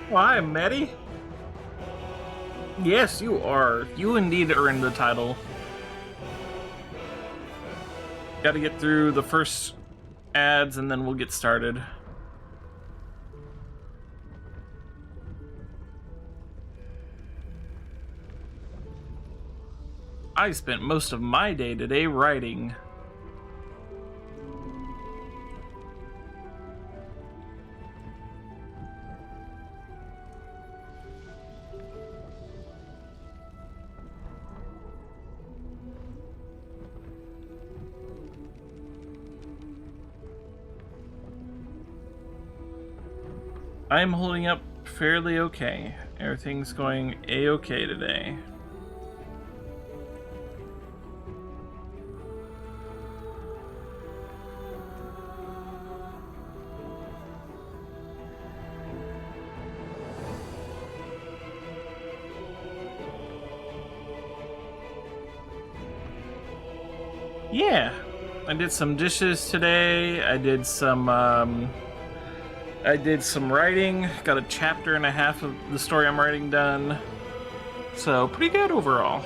Why, Maddie? Yes, you are. You indeed earned the title. Got to get through the first ads and then we'll get started. I spent most of my day today writing. I'm holding up fairly okay. Everything's going a-okay today. Yeah, I did some dishes today. I did some writing. Got a chapter and a half of the story I'm writing done. So pretty good overall.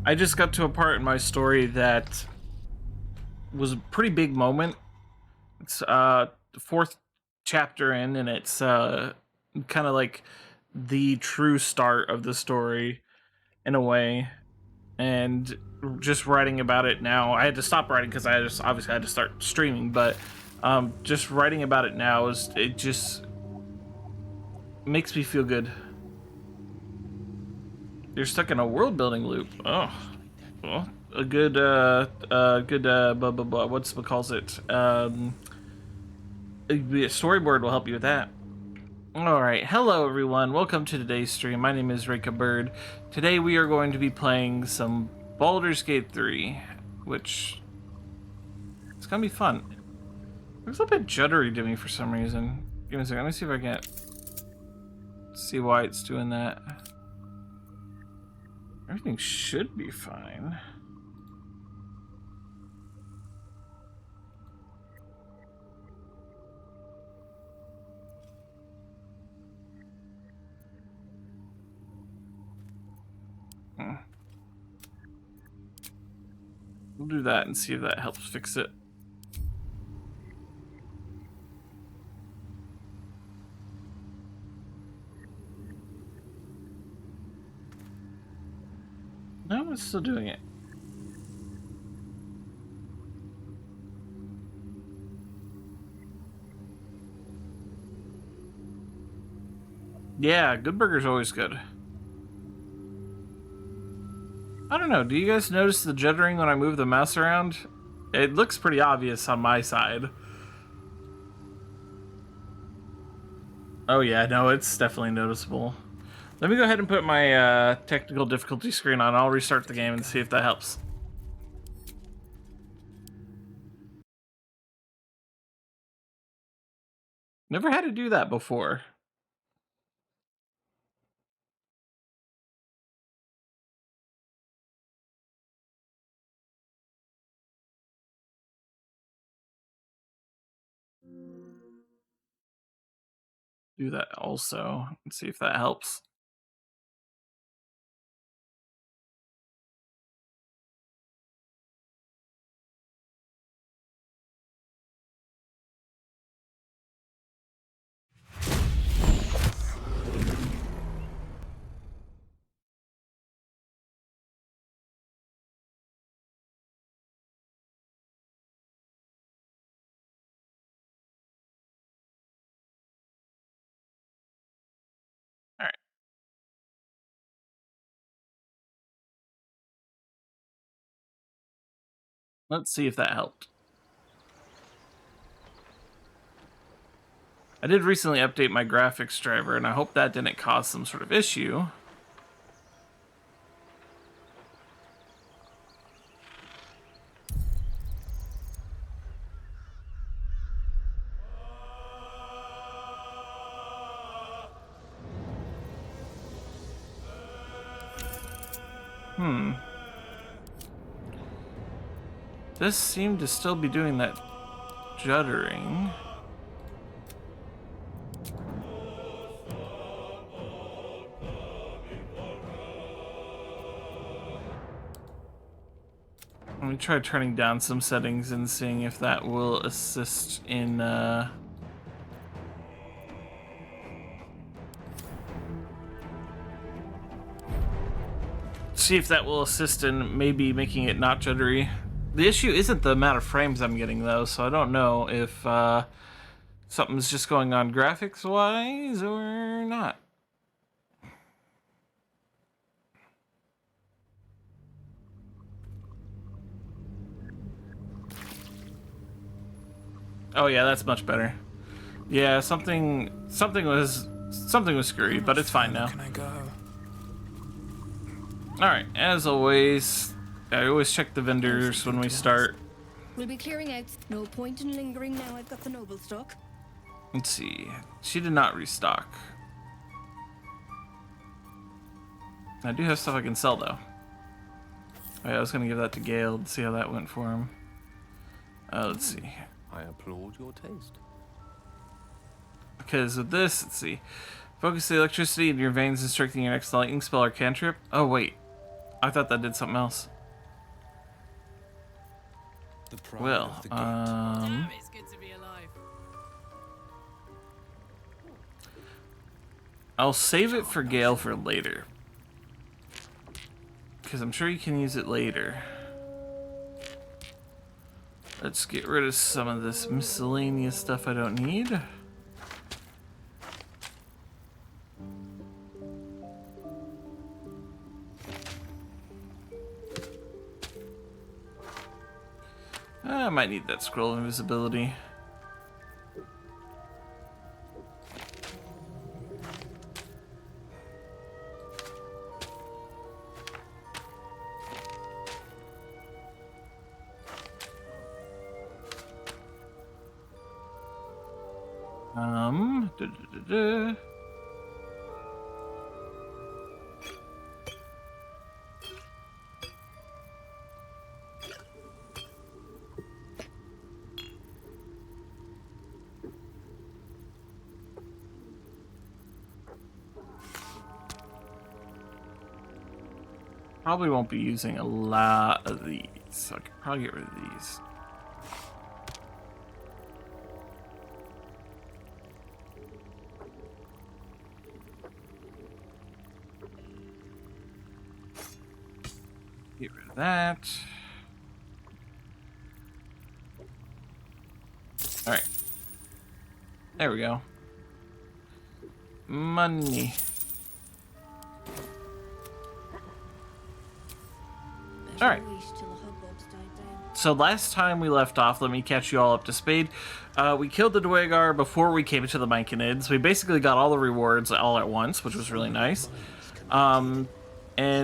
I just got to a part in my story that was a pretty big moment. It's the fourth chapter in, and it's kind of like the true start of the story in a way. And just writing about it now, I had to stop writing because I just obviously had to start streaming. But just writing about it now it just makes me feel good. You're stuck in a world building loop. Oh, well, a good blah blah blah. What's what calls it? A storyboard will help you with that. Alright, hello everyone, welcome to today's stream. My name is Rika Bird. Today we are going to be playing some Baldur's Gate 3, which it's gonna be fun. It looks a bit juddery to me for some reason. Give me a second, let me see if I can see why it's doing that. Everything should be fine. We'll do that and see if that helps fix it. No, it's still doing it. Yeah, good burger's always good. I don't know, do you guys notice the juddering when I move the mouse around? It looks pretty obvious on my side. Oh yeah, no, it's definitely noticeable. Let me go ahead and put my technical difficulty screen on. I'll restart the game and see if that helps. Never had to do that before. Do that also and see if that helps. All right. Let's see if that helped. I did recently update my graphics driver, and I hope that didn't cause some sort of issue. This seemed to still be doing that juddering. Let me try turning down some settings and seeing if that will assist in see if that will assist in maybe making it not juddery. The issue isn't the amount of frames I'm getting though, so I don't know if something's just going on graphics wise or not. Oh yeah, that's much better. Yeah, something was screwy, but it's fine now. Can I go? Alright, as always, I always check the vendors when we start. We'll be clearing out. No point in lingering now I've got the noble stock. Let's see. She did not restock. I do have stuff I can sell though. Oh, yeah, I was gonna give that to Gale to see how that went for him. Let's see. I applaud your taste. Because with this, let's see. Focus the electricity in your veins and strengthen your next lightning spell or cantrip. Oh wait, I thought that did something else. Well, Damn, it's good to be alive. I'll save it for Gale for later. Because I'm sure you can use it later. Let's get rid of some of this miscellaneous stuff I don't need. I might need that scroll of invisibility. Da, da, da, da. Probably won't be using a lot of these, so I could probably get rid of these. Get rid of that. Alright. There we go. Money. Alright. So last time we left off, let me catch you all up to speed. We killed the Dwegar before we came to the Myconids. We basically got all the rewards all at once, which was really nice. And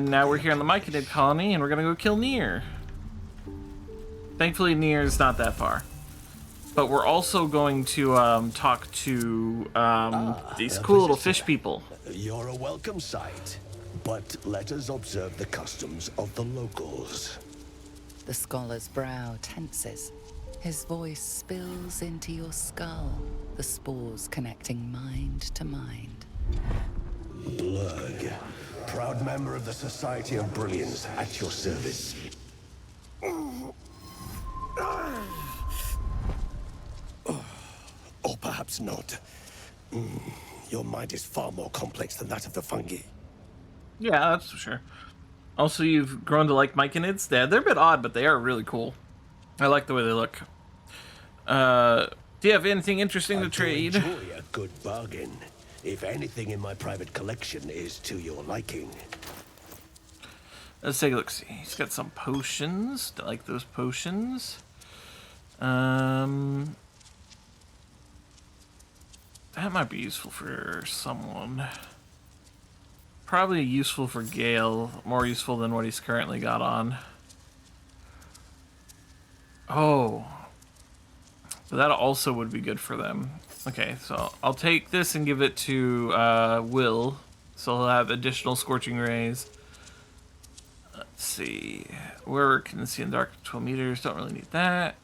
now we're here in the Myconid colony, and we're gonna go kill Nier. Thankfully, Nier is not that far. But we're also going to talk to these cool little fish people. You're a welcome sight, but let us observe the customs of the locals. The scholar's brow tenses. His voice spills into your skull, the spores connecting mind to mind. Blurg, proud member of the Society of Brilliance, at your service. Or perhaps not. Your mind is far more complex than that of the fungi. Yeah, that's for sure. Also, you've grown to like Myconids. They're a bit odd, but they are really cool. I like the way they look. Do you have anything interesting to trade? Enjoy a good bargain. If anything in my private collection is to your liking. Let's take a look. See, he's got some potions. I like those potions. That might be useful for someone. Probably useful for Gale. More useful than what he's currently got on. Oh. But that also would be good for them. Okay, so I'll take this and give it to Will. So he'll have additional Scorching Rays. Let's see. Where can see in the dark 12 meters. Don't really need that.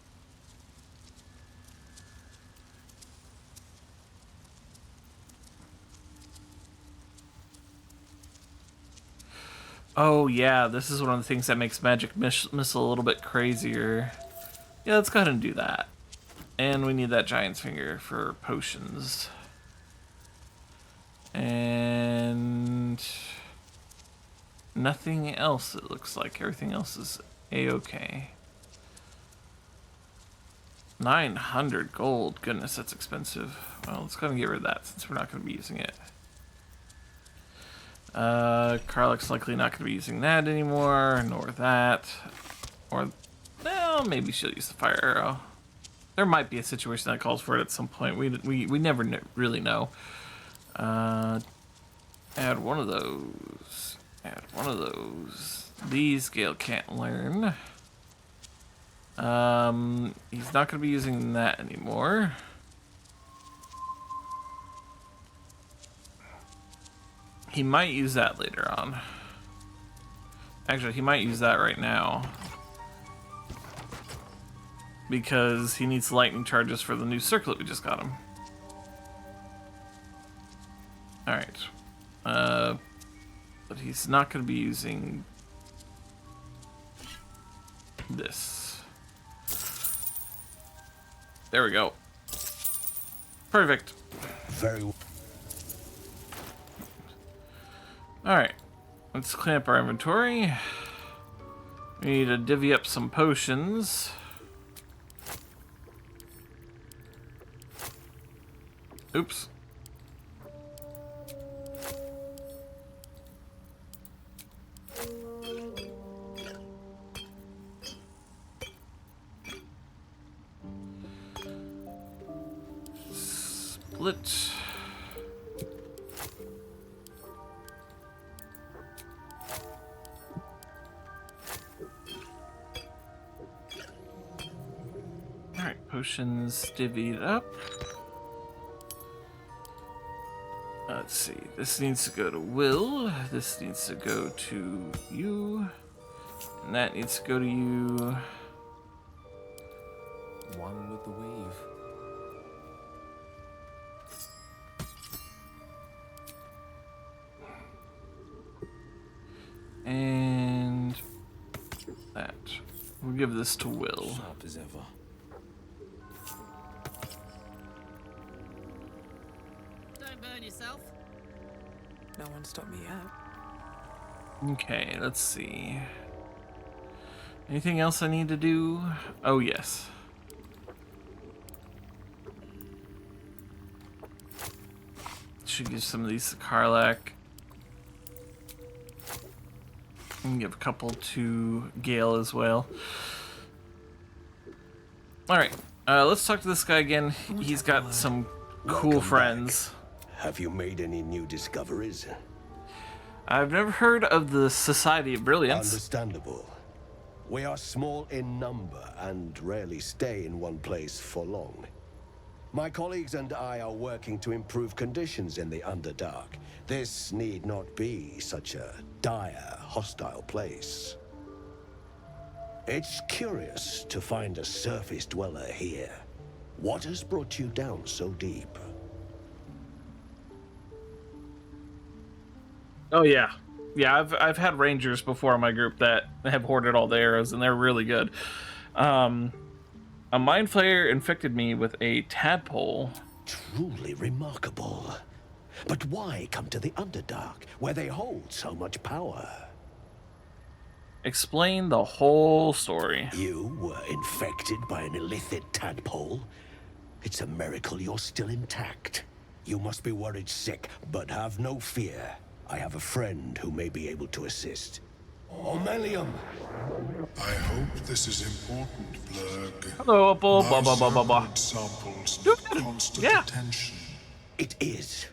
Oh yeah, this is one of the things that makes Magic Missile a little bit crazier. Yeah, let's go ahead and do that. And we need that Giant's Finger for potions. And nothing else, it looks like. Everything else is a-okay. 900 gold. Goodness, that's expensive. Well, let's go ahead and get rid of that since we're not going to be using it. Karlach's likely not going to be using that anymore, nor that. Or, well, maybe she'll use the fire arrow. There might be a situation that calls for it at some point. We never really know. Add one of those. Add one of those. These Gale can't learn. He's not going to be using that anymore. He might use that later on. Actually, he might use that right now. Because he needs lightning charges for the new circlet we just got him. Alright. But he's not going to be using this. There we go. Perfect. Very well. Alright. Let's clean up our inventory. We need to divvy up some potions. Oops. Split. Alright, potions divvied up. Let's see, this needs to go to Will, this needs to go to you, and that needs to go to you. One with the weave. And that. We'll give this to Will. Sharp as ever. Don't burn yourself. No one stopped me yet. Okay, let's see. Anything else I need to do? Oh, yes. Should give some of these to Karlach. And give a couple to Gale as well. Alright, let's talk to this guy again. He's got some cool Welcome friends. back. Have you made any new discoveries? I've never heard of the Society of Brilliance. Understandable. We are small in number and rarely stay in one place for long. My colleagues and I are working to improve conditions in the Underdark. This need not be such a dire, hostile place. It's curious to find a surface dweller here. What has brought you down so deep? Oh yeah, yeah. I've had rangers before in my group that have hoarded all the arrows, and they're really good. A mind flayer infected me with a tadpole. Truly remarkable. But why come to the Underdark, where they hold so much power? Explain the whole story. You were infected by an illithid tadpole? It's a miracle you're still intact. You must be worried sick, but have no fear. I have a friend who may be able to assist. Omelium! I hope this is important, Blurg. Hello, Apple. My Blah blah blah blah blah. samples Stupid. need constant Yeah. attention. It is.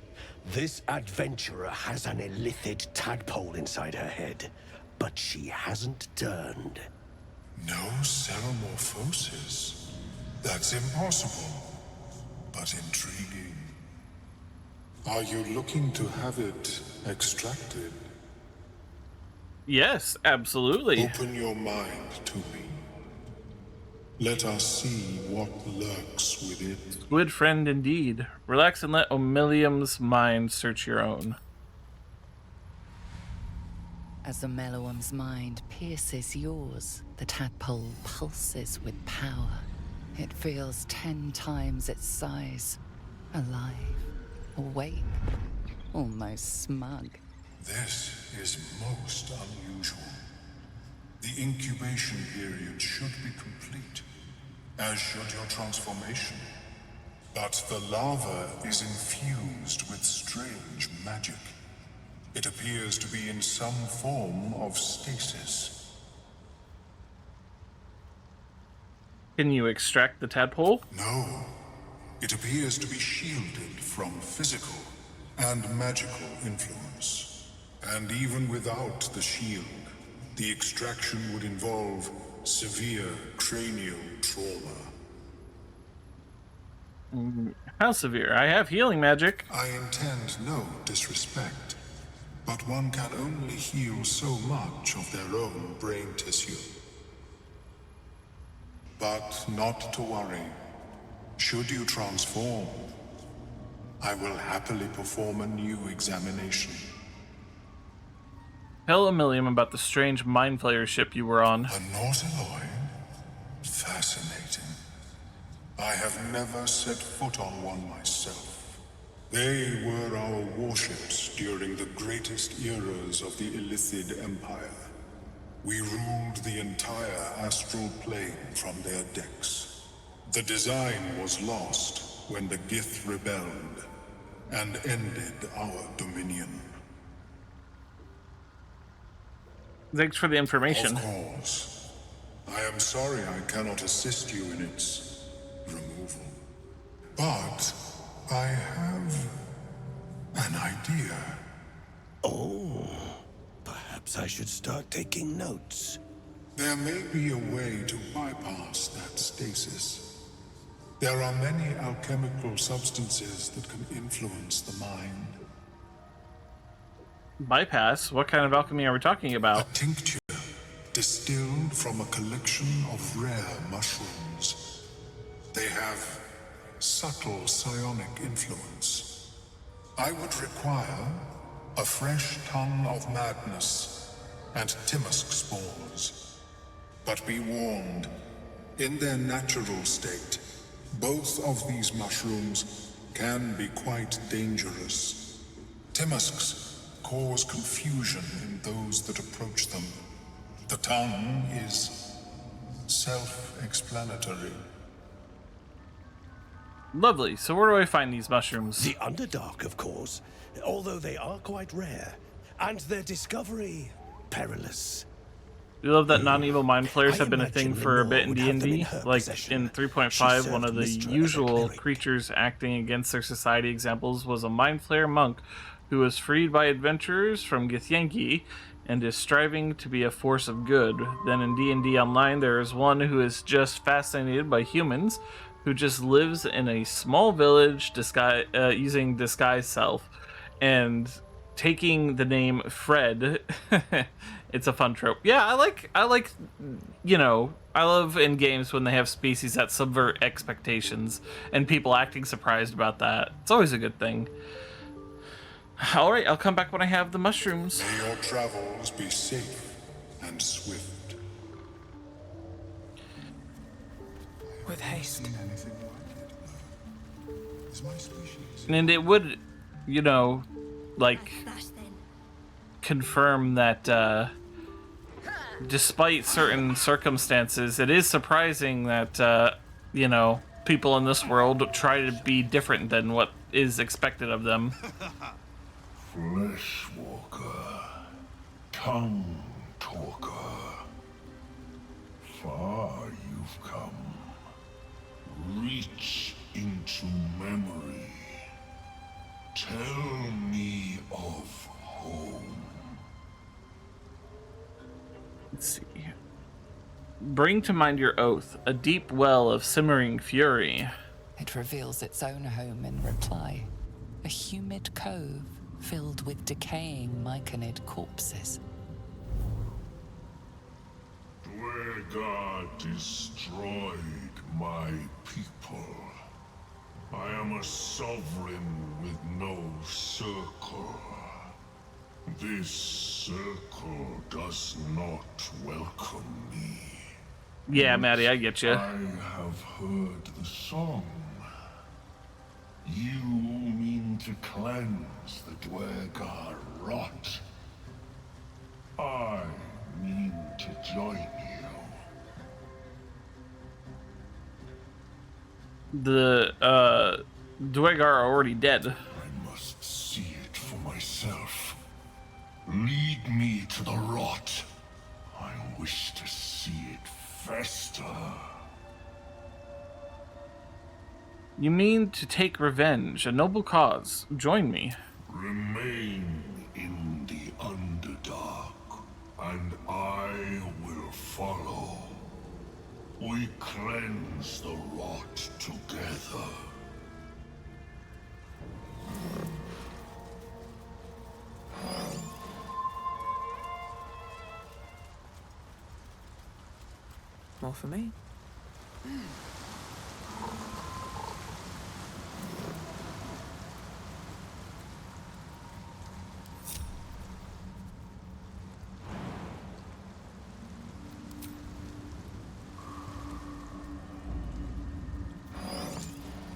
This adventurer has an illithid tadpole inside her head, but she hasn't turned. No ceramorphosis. That's impossible, but intriguing. Are you looking to have it extracted? Yes, absolutely. Open your mind to me. Let us see what lurks within. Good friend indeed. Relax and let Omilium's mind search your own. As the Meloam's mind pierces yours, the tadpole pulses with power. It feels 10 times its size. Alive, awake, almost smug. This is most unusual. The incubation period should be complete, as should your transformation. But the larva is infused with strange magic. It appears to be in some form of stasis. Can you extract the tadpole? No, it appears to be shielded from physical and magical influence. And even without the shield, the extraction would involve severe cranial trauma. How severe? I have healing magic. I intend no disrespect, but one can only heal so much of their own brain tissue. But not to worry. Should you transform, I will happily perform a new examination. Tell Omilium about the strange mind flayer ship you were on. A Nautiloid? Fascinating. I have never set foot on one myself. They were our warships during the greatest eras of the Illithid Empire. We ruled the entire astral plane from their decks. The design was lost when the Gith rebelled and ended our dominion. Thanks for the information. Of course. I am sorry I cannot assist you in its removal. But I have an idea. Oh, perhaps I should start taking notes. There may be a way to bypass that stasis. There are many alchemical substances that can influence the mind. Bypass? What kind of alchemy are we talking A about? tincture distilled from a collection of rare mushrooms. They have subtle psionic influence. I would require a fresh ton of madness and Timusk spores. But be warned, in their natural state, both of these mushrooms can be quite dangerous. Timusks cause confusion in those that approach them. The tongue is self-explanatory. Lovely. So where do I find these mushrooms? The Underdark, of course, although they are quite rare, and their discovery perilous. You love that non-evil mind flayers I have been a thing imagine for a Lenore bit in would have them in D&D. her Like possession. in She 3.5, one served of the Mystra as a usual cleric. creatures acting against their society examples was a mind flayer monk who was freed by adventurers from Githyanki and is striving to be a force of good. Then in D&D Online, there is one who is just fascinated by humans, who just lives in a small village using disguise self and taking the name Fred. It's a fun trope. Yeah, I like I love in games when they have species that subvert expectations and people acting surprised about that. It's always a good thing. All right, I'll come back when I have the mushrooms. May your travels be safe and swift. With haste. And it would, like Flash then. confirm that despite certain circumstances, it is surprising that people in this world try to be different than what is expected of them. Fleshwalker, tongue talker. Far you've come. Reach into memory. Tell me of home. Let's see. Bring to mind your oath, a deep well of simmering fury. It reveals its own home in reply. A humid cove filled with decaying myconid corpses. Dwargar destroyed my people. I am a sovereign with no circle. This circle does not welcome me. Yeah, Maddie, I get you. I have heard the song. You mean to cleanse the Dwargar rot. I mean to join you. The Dwegar are already dead. I must see it for myself. Lead me to the rot. I wish to see it fester. You mean to take revenge, a noble cause. Join me. Remain in the Underdark, and I will follow. We cleanse the rot together. More for me?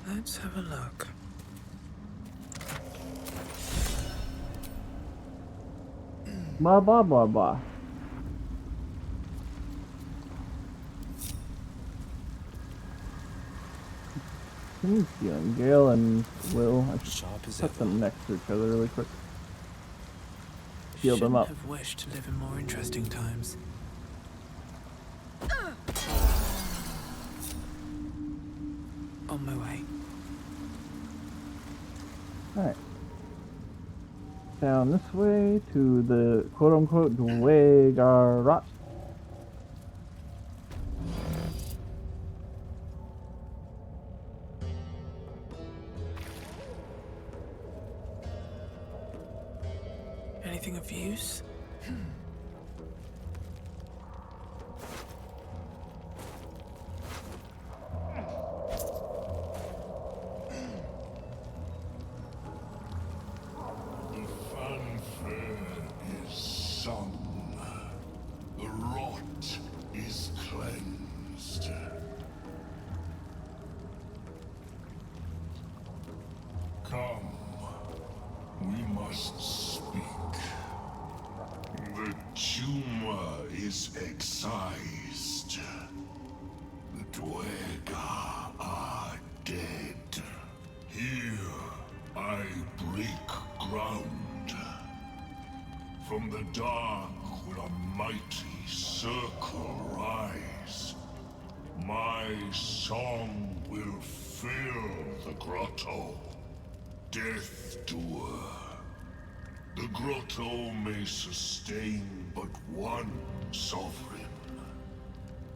Let's have a look. Blah, blah, blah, blah. He's feeling Gale and Will. I should Sharp as put ever. them next to each other really quick. Heal them up. Shouldn't have wished to live in more interesting times. On my way. Alright. Down this way to the quote-unquote Dwegarot. Anything of use? The fanfare is sung. The rot is cleansed. Come, we must speak. The tumor is excised. The Dwargar are dead. Here, I break ground. From the dark will a mighty circle rise. My song will fill the grotto. Death Doer. The grotto may sustain but one sovereign.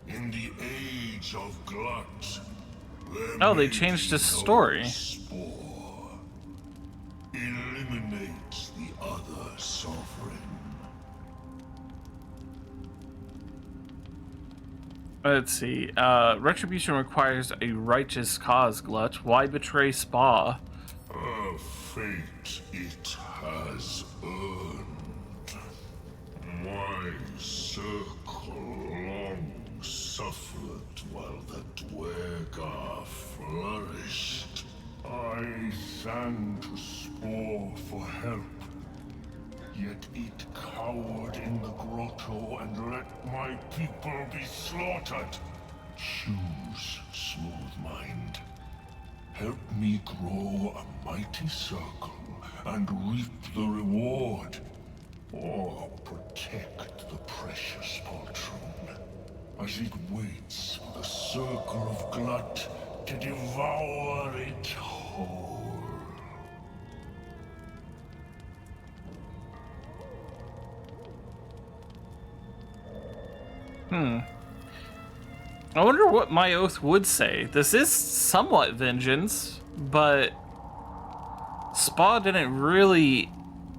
In the age of glut, there Oh, they may changed be his no story. Spore. Eliminate the other sovereign. Let's see. Retribution requires a righteous cause, Glut. Why betray Spa? A fate it has earned. My circle long suffered while the Dwargar flourished. I sang to Spore for help, yet it cowered in the grotto and let my people be slaughtered. Choose, Smooth Mind. Help me grow a mighty circle and reap the reward. Or protect the precious poltroon as it waits for the circle of glut to devour it whole. I wonder what my oath would say. This is somewhat vengeance, but Spa didn't really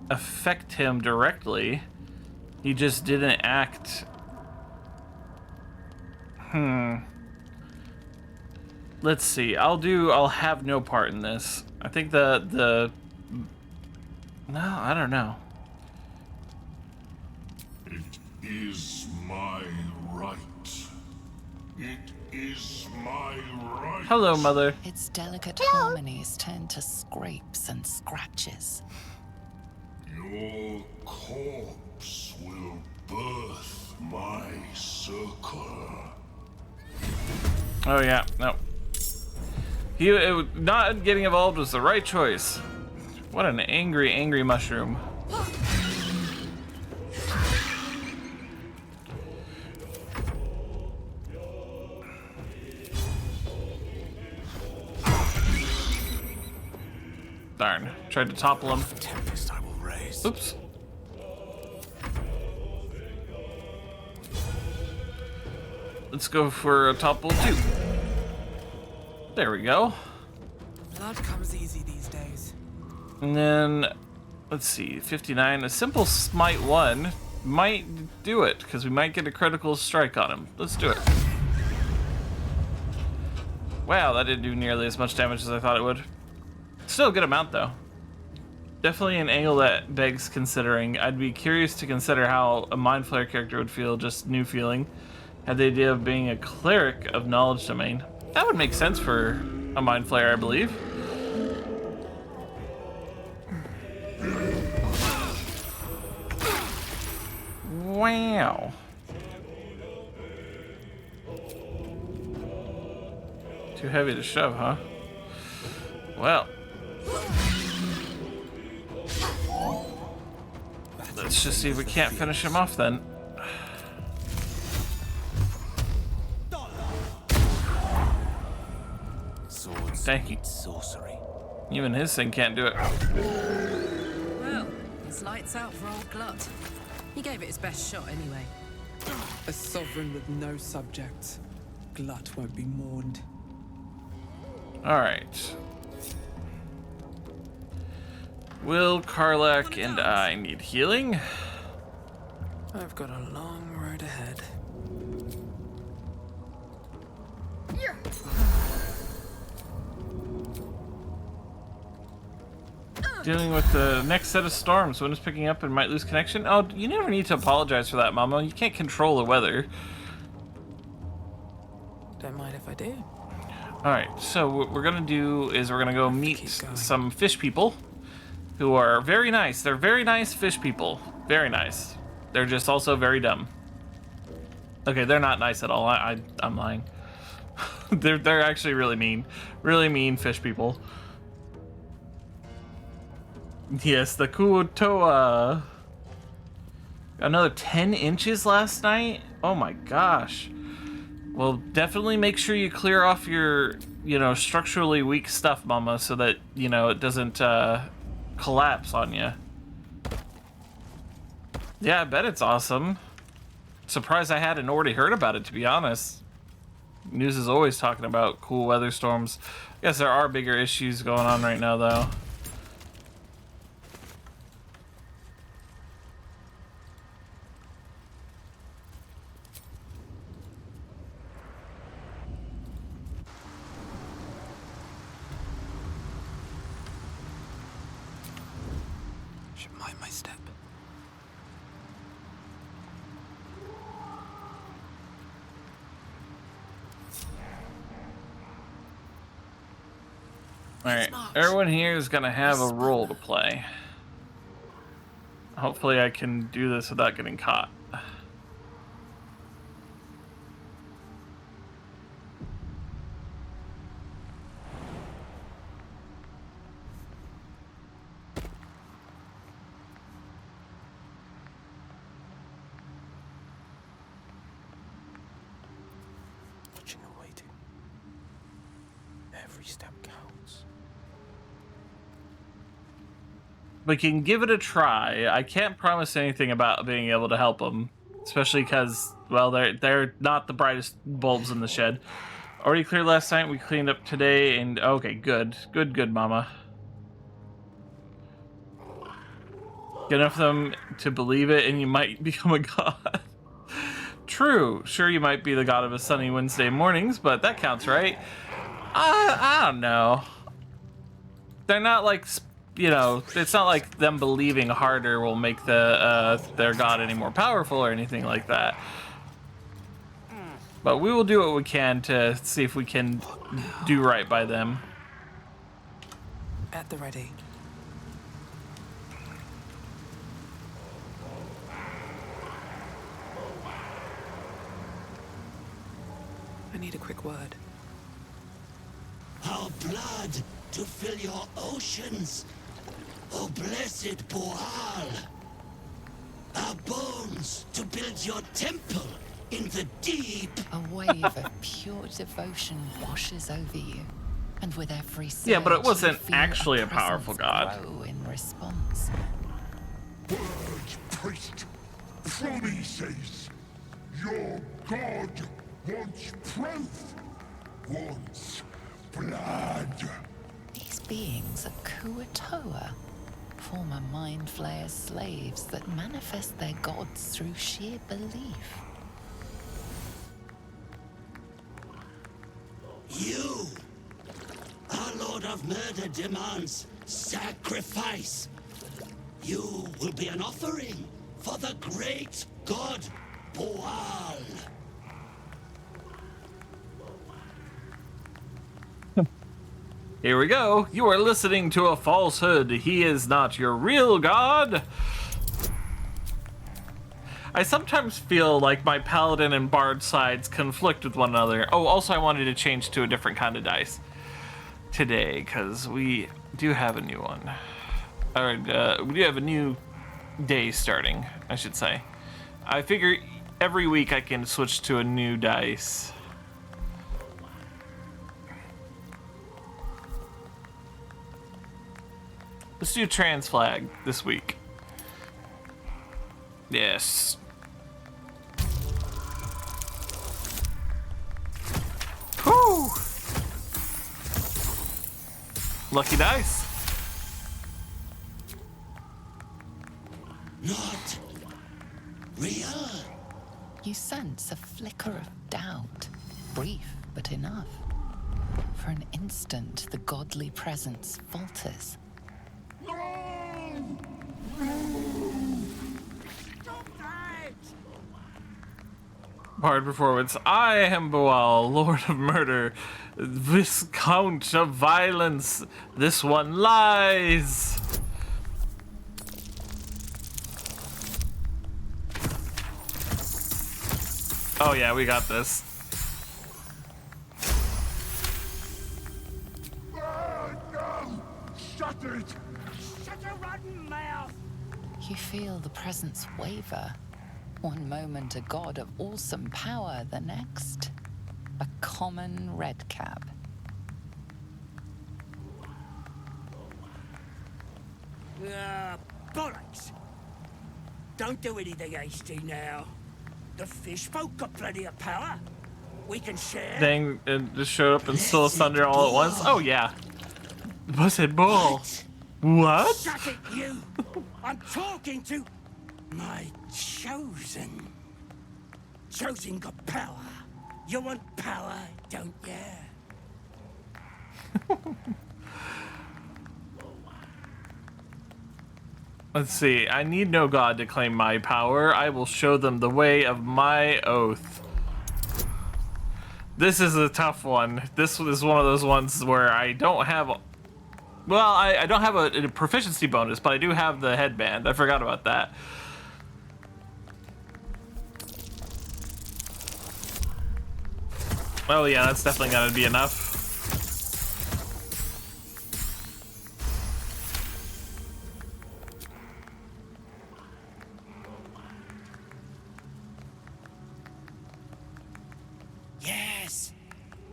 affect him directly. He just didn't act Let's see. I'll have no part in this. I think no, I don't know. It is my right. It is my right. Hello, Mother. Its delicate harmonies turn to scrapes and scratches. Your corpse will birth my circle. Oh yeah, no. Not getting involved was the right choice. What an angry, angry mushroom. Darn, tried to topple him. Tempest I will raise. Oops. Let's go for a topple too. There we go. Blood comes easy these days. And then, let's see, 59. A simple smite 1 might do it, because we might get a critical strike on him. Let's do it. Wow, that didn't do nearly as much damage as I thought it would. Still a good amount, though. Definitely an angle that begs considering. I'd be curious to consider how a Mind Flayer character would feel, just new feeling, had the idea of being a cleric of knowledge domain. That would make sense for a Mind Flayer, I believe. Wow. Too heavy to shove, huh? Well. Let's just see if we can't finish him off then. Swords Thank you. eat sorcery. Even his thing can't do it. Well, it's lights out for old Glut. He gave it his best shot anyway. A sovereign with no subjects. Glut won't be mourned. Alright. Will, Karlak, and I need healing? I've got a long road ahead. Dealing with the next set of storms. Wind is picking up and might lose connection. Oh, you never need to apologize for that, Mama. You can't control the weather. Don't mind if I do. Alright, so what we're gonna do is we're gonna go meet keep going. some fish people who are very nice. They're very nice fish people. Very nice. They're just also very dumb. Okay, they're not nice at all. I'm lying. they're actually really mean. Really mean fish people. Yes, the Kuotoa. Another 10 inches last night? Oh my gosh. Well, definitely make sure you clear off your, structurally weak stuff, Mama, so that, it doesn't collapse on you. Yeah, I bet it's awesome. Surprised I hadn't already heard about it, to be honest. News is always talking about cool weather storms. I guess there are bigger issues going on right now, though. Should mind my step. Alright, everyone here is gonna have a role to play. Hopefully I can do this without getting caught. Watching and waiting. Every step counts. We can give it a try. I can't promise anything about being able to help them, especially because, well, they're not the brightest bulbs in the shed. Already cleared last night. We cleaned up today, and okay, good, Mama. Get enough of them to believe it, and you might become a god. True. Sure, you might be the god of a sunny Wednesday mornings, but that counts, right? I don't know. They're not like, you know, it's not like them believing harder will make their god any more powerful or anything like that. But we will do what we can to see if we can do right by them. At the ready. I need a quick word. Our blood to fill your oceans, O blessed Boal. Our bones to build your temple in the deep. A wave of pure devotion washes over you, and with every surge, Yeah, but it wasn't you feel actually a presence powerful god. grow in response. Word, priest. Promises. Your god wants proof. Wants blood. These beings are Kuatoa, former Mind Flayer's slaves that manifest their gods through sheer belief. You, our Lord of Murder, demands sacrifice. You will be an offering for the great god Boal. Here we go. You are listening to a falsehood. He is not your real god. I sometimes feel like my paladin and bard sides conflict with one another. Oh, also I wanted to change to a different kind of dice today because we do have a new one. Or we do have a new day starting, I should say. I figure every week I can switch to a new dice. Let's do trans flag this week. Yes. Whew. Lucky dice. Not real. You sense a flicker of doubt, brief but enough. For an instant, the godly presence falters. Bard performance. I am Boal, Lord of Murder, Viscount of Violence. This one lies. Oh yeah, we got this. No! Shut it! Shut your rotten mouth! You feel the presence waver. One moment a god of awesome power, the next a common redcap. Bollocks! Don't do anything hasty now. The fish folk got plenty of power. We can share. Dang, it just showed up and stole thunder all at once. Oh yeah. Blessed Bull. What? Shut it, you! I'm talking to my chosen. Chosen got power. You want power, don't you? Let's see. I need no god to claim my power. I will show them the way of my oath. This is a tough one. This is one of those ones where I don't have... Well, I don't have a proficiency bonus, but I do have the headband. I forgot about that. Oh yeah, that's definitely gonna be enough. Yes!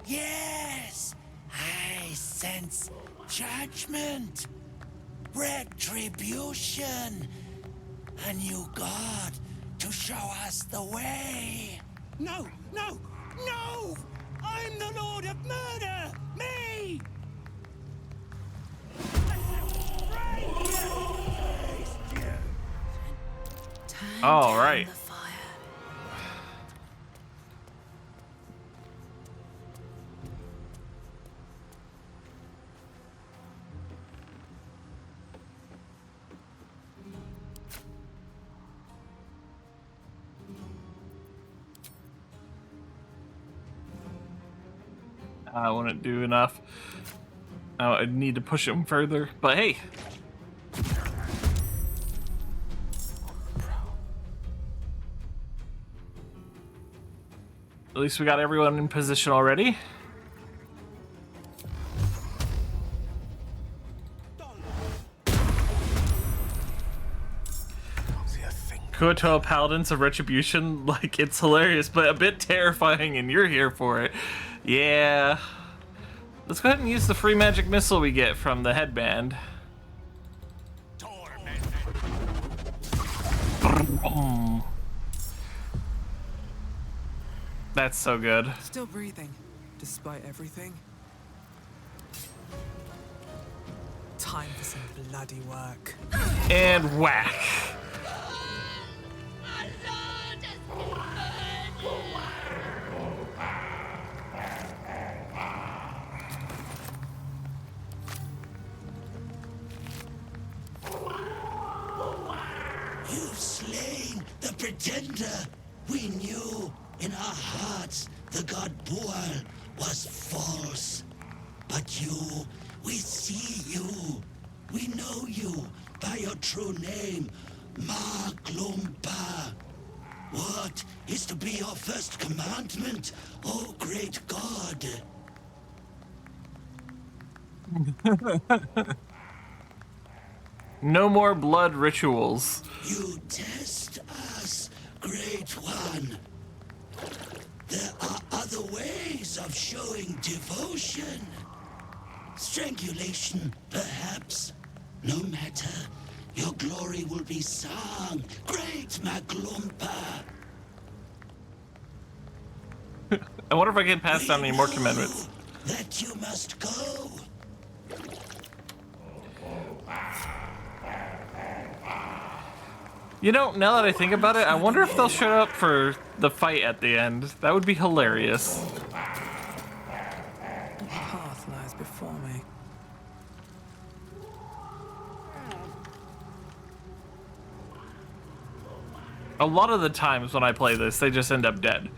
Yes! I sense judgment, retribution, a new god to show us the way. No, no, no! I'm the Lord of Murder! Me! All right. I wouldn't do enough. I'd need to push him further, but hey. At least we got everyone in position already. Kuo-toa Paladins of Retribution, like, it's hilarious, but a bit terrifying, and you're here for it. Yeah. Let's go ahead and use the free magic missile we get from the headband. That's so good. Still breathing, despite everything. Time for some bloody work. And whack. You've slain the pretender. We knew in our hearts the god Boal was false. But you, we see you. We know you by your true name, Maglumpa. What is to be your first commandment, O great god? No more blood rituals. You test us, Great One. There are other ways of showing devotion. Strangulation, perhaps. No matter. Your glory will be sung, Great Maglumpa. I wonder if I can pass down any more commandments. That you must go. You know, now that I think about it, I wonder if they'll show up for the fight at the end. That would be hilarious. The path lies before me. A lot of the times when I play this, they just end up dead.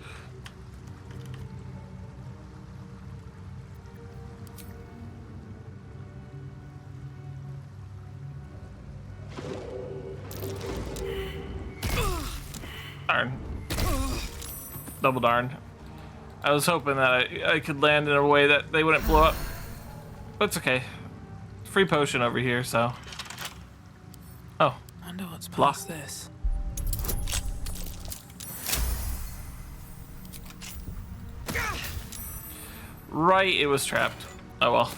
Darn. Double darn. I was hoping that I could land in a way that they wouldn't blow up. But it's okay. Free potion over here, so. Oh. I wonder what's Block. past this. Right, it was trapped. Oh well.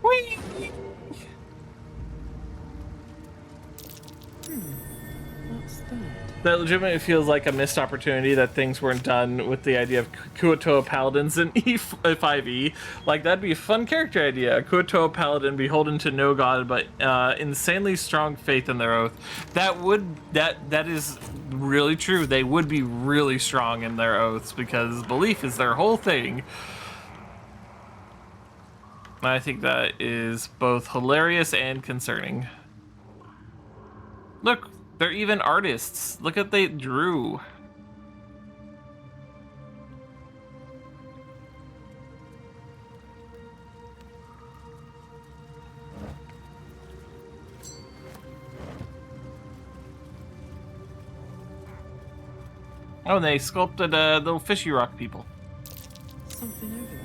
Whee! What's that? That legitimately feels like a missed opportunity that things weren't done with the idea of Kuo-toa Paladins in E5E. Like, that'd be a fun character idea. A Kuo-toa Paladin beholden to no god, but insanely strong faith in their oath. That is really true. They would be really strong in their oaths because belief is their whole thing. I think that is both hilarious and concerning. Look, they're even artists. Look at they drew. Oh, and they sculpted little fishy rock people. Something over there.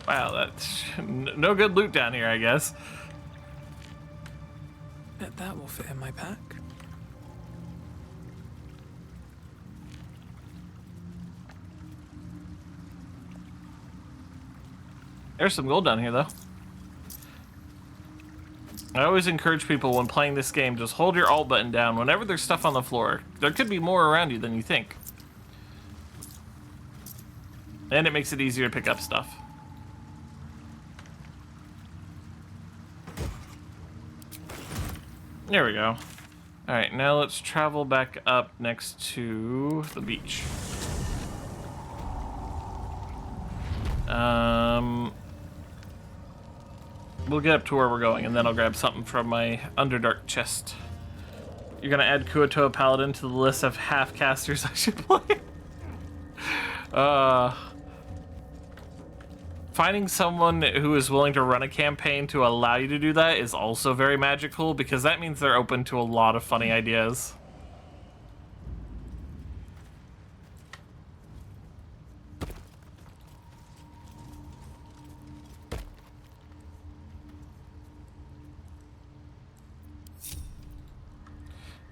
Wow, that's no good loot down here, I guess. Bet that will fit in my pack. There's some gold down here, though. I always encourage people when playing this game, just hold your alt button down whenever there's stuff on the floor. There could be more around you than you think. And it makes it easier to pick up stuff. There we go. Alright, now let's travel back up next to the beach. we'll get up to where we're going, and then I'll grab something from my Underdark chest. You're gonna add Kuotoa Paladin to the list of half-casters I should play? Finding someone who is willing to run a campaign to allow you to do that is also very magical, because that means they're open to a lot of funny ideas.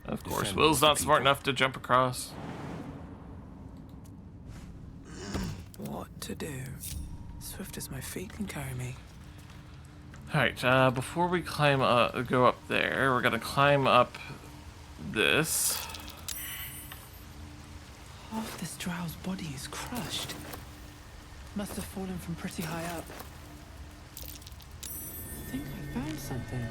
Of course, Will's not smart enough to jump across. What to do? Swift as my feet can carry me. Alright, before we climb go up there, we're gonna climb up this. Half this drow's body is crushed. Must have fallen from pretty high up. I think I found something.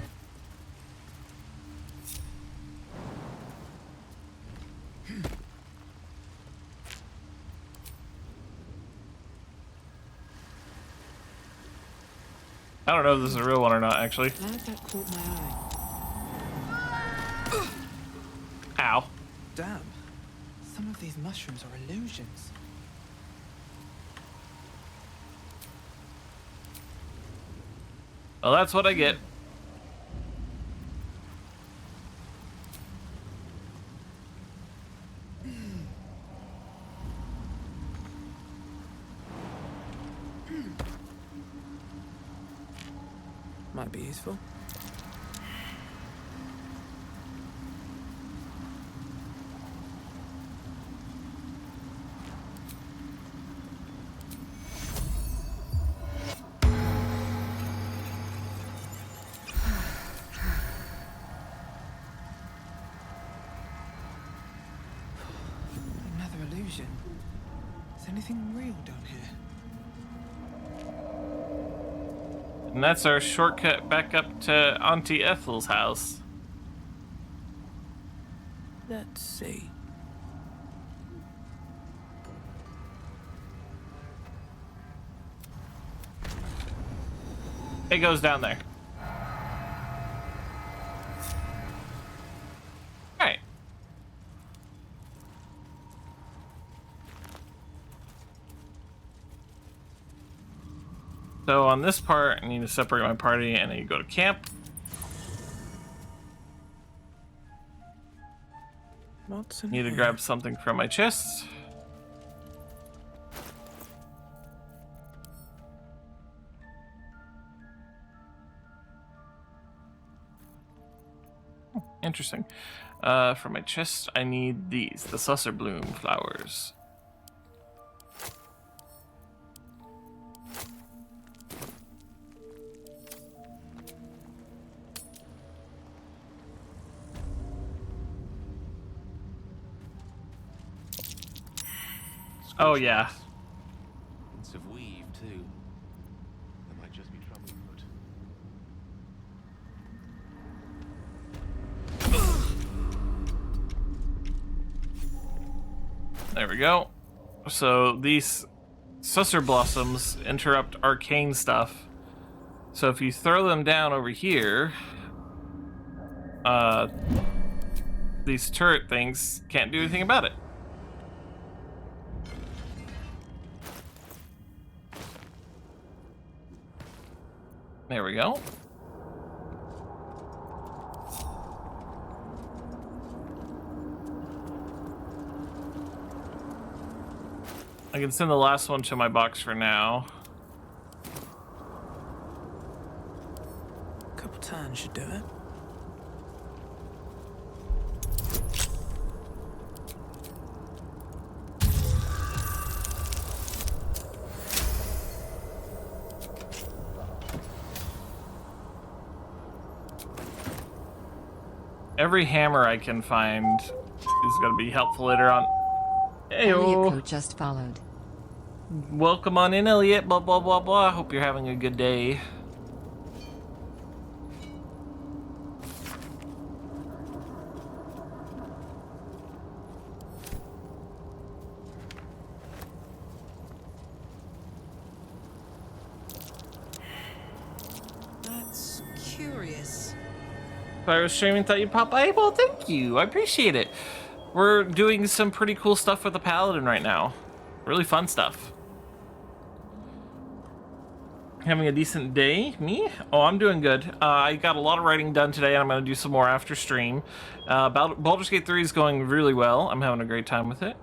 I don't know if this is a real one or not, actually. Glad that caught my eye. Ow. Damn. Some of these mushrooms are illusions. Well, that's what I get. Might be useful. Another illusion. Is anything real down here? And that's our shortcut back up to Auntie Ethel's house. Let's see. It goes down there. Alright. So on this part, I need to separate my party and then you go to camp. What's in Need to here? grab something from my chest. Interesting. For my chest, I need these, the Susserbloom flowers. Oh yeah. Hints of weave too. That might just be troublefoot. There we go. So these Susser blossoms interrupt arcane stuff. So if you throw them down over here, these turret things can't do anything about it. There we go. I can send the last one to my box for now. A couple turns should do it. Every hammer I can find is going to be helpful later on. Heyo. Elliot just followed. Welcome on in, Elliot. Blah, blah, blah, blah. Hope you're having a good day. Let's That's curious. If I was streaming, thought you'd pop by. Well, thank you. I appreciate it. We're doing some pretty cool stuff with the Paladin right now. Really fun stuff. Having a decent day? Me? Oh, I'm doing good. I got a lot of writing done today, and I'm going to do some more after stream. Baldur's Gate 3 is going really well. I'm having a great time with it.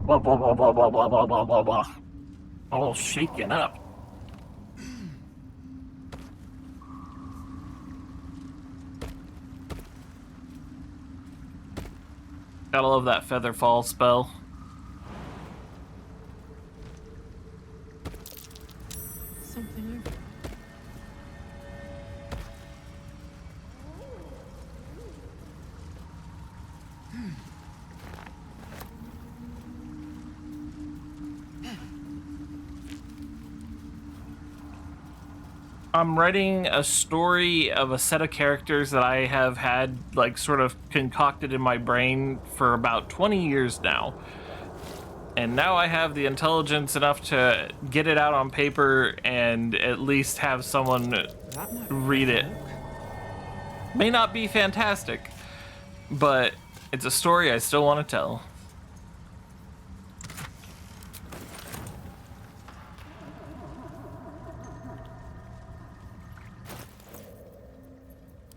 Blah, blah, blah, blah, blah, blah, blah, blah, blah, blah. All shaken up. Gotta love that feather fall spell. Something over. I'm writing a story of a set of characters that I have had, like, sort of concocted in my brain for about 20 years now. And now I have the intelligence enough to get it out on paper and at least have someone read it. May not be fantastic, but it's a story I still want to tell.